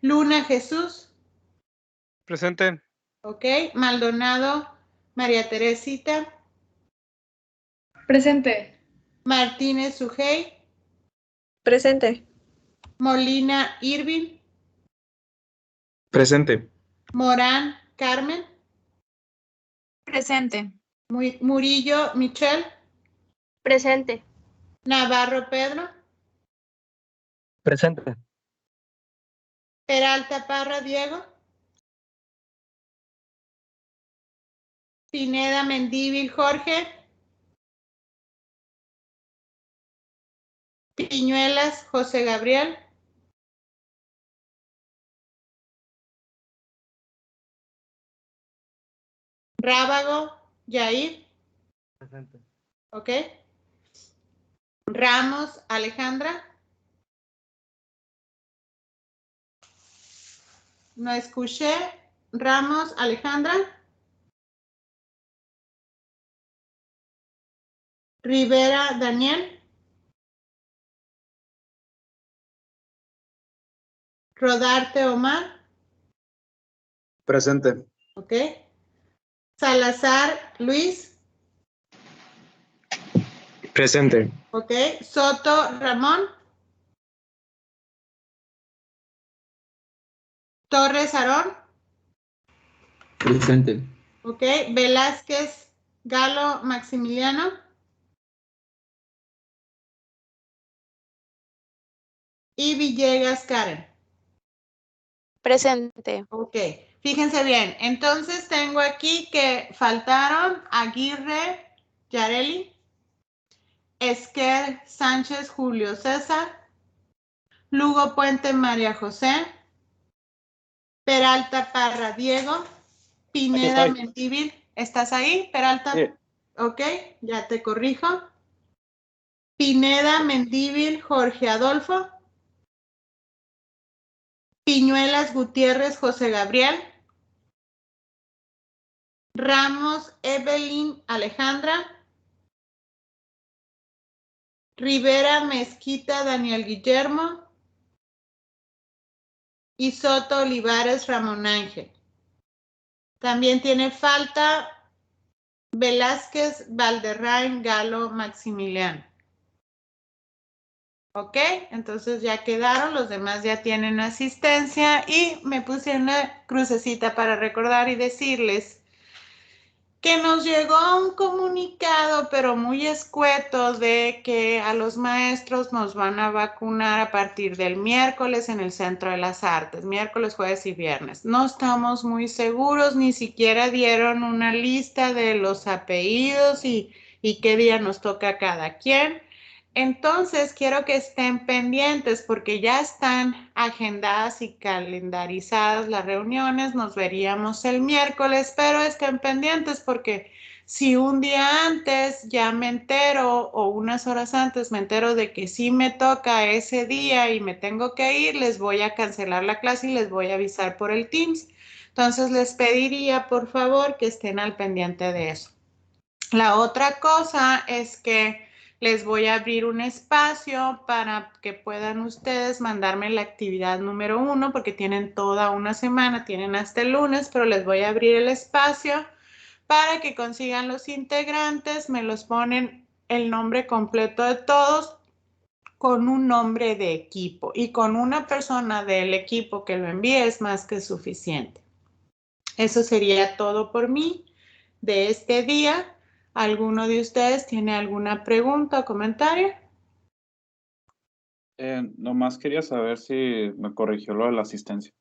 S1: Luna Jesús.
S2: Presente.
S1: Ok. Maldonado María Teresita.
S5: Presente.
S1: Martínez Sujei.
S5: Presente.
S1: Molina Irving.
S2: Presente.
S1: Morán Carmen.
S5: Presente.
S1: Murillo Michelle.
S5: Presente.
S1: Navarro Pedro.
S8: Presente.
S1: Peralta Parra Diego. Pineda Mendívil Jorge. Piñuelas José Gabriel. Rábago Yair.
S2: Presente.
S1: Ok. Ramos Alejandra. No escuché. Ramos Alejandra. Rivera Daniel. Rodarte Omar.
S2: Presente.
S1: Ok. Salazar Luis.
S2: Presente.
S1: Ok. Soto Ramón. Torres Aarón.
S7: Presente.
S1: Ok. Velázquez Galo Maximiliano. Y Villegas Karen.
S6: Presente.
S1: Ok, fíjense bien. Entonces tengo aquí que faltaron Aguirre Yareli, Esquer Sánchez Julio César, Lugo Puente María José, Peralta Parra Diego, Pineda Mendívil. ¿Estás ahí, Peralta?
S2: Sí.
S1: Ok, ya te corrijo. Pineda Mendívil Jorge Adolfo. Piñuelas Gutiérrez José Gabriel. Ramos Evelyn Alejandra. Rivera Mezquita Daniel Guillermo. Y Soto Olivares Ramón Ángel. También tiene falta Velázquez Valderrain Galo Maximiliano. Ok, entonces ya quedaron, los demás ya tienen asistencia y me puse una crucecita para recordar y decirles que nos llegó un comunicado, pero muy escueto, de que a los maestros nos van a vacunar a partir del miércoles en el Centro de las Artes, miércoles, jueves y viernes. No estamos muy seguros, ni siquiera dieron una lista de los apellidos y qué día nos toca a cada quien. Entonces, quiero que estén pendientes porque ya están agendadas y calendarizadas las reuniones. Nos veríamos el miércoles, pero estén pendientes porque si un día antes ya me entero o unas horas antes me entero de que sí me toca ese día y me tengo que ir, les voy a cancelar la clase y les voy a avisar por el Teams. Entonces, les pediría, por favor, que estén al pendiente de eso. La otra cosa es que les voy a abrir un espacio para que puedan ustedes mandarme la actividad número 1, porque tienen toda una semana, tienen hasta el lunes, pero les voy a abrir el espacio para que consigan los integrantes, me los ponen el nombre completo de todos con un nombre de equipo y con una persona del equipo que lo envíe es más que suficiente. Eso sería todo por mí de este día. ¿Alguno de ustedes tiene alguna pregunta o comentario?
S9: Nomás quería saber si me corrigió lo de la asistencia.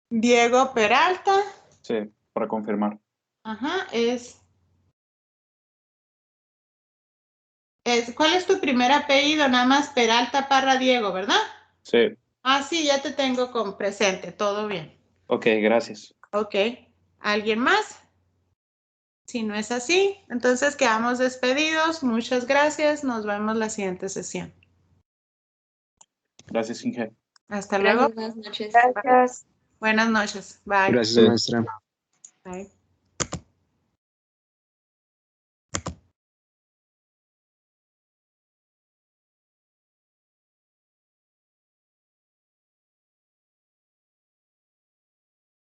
S1: Diego Peralta.
S9: Sí, para confirmar.
S1: Ajá, ¿cuál es tu primer apellido? Nada más Peralta Parra Diego, ¿verdad?
S9: Sí.
S1: Ah, sí, ya te tengo con presente, todo bien.
S9: Ok, gracias.
S1: Ok, ¿alguien más? Si no es así, entonces quedamos despedidos. Muchas gracias, nos vemos la siguiente sesión.
S9: Gracias, Inge.
S1: Hasta luego.
S5: Buenas noches.
S6: Gracias.
S1: Buenas noches. Bye.
S2: Gracias, maestra.
S1: Bye.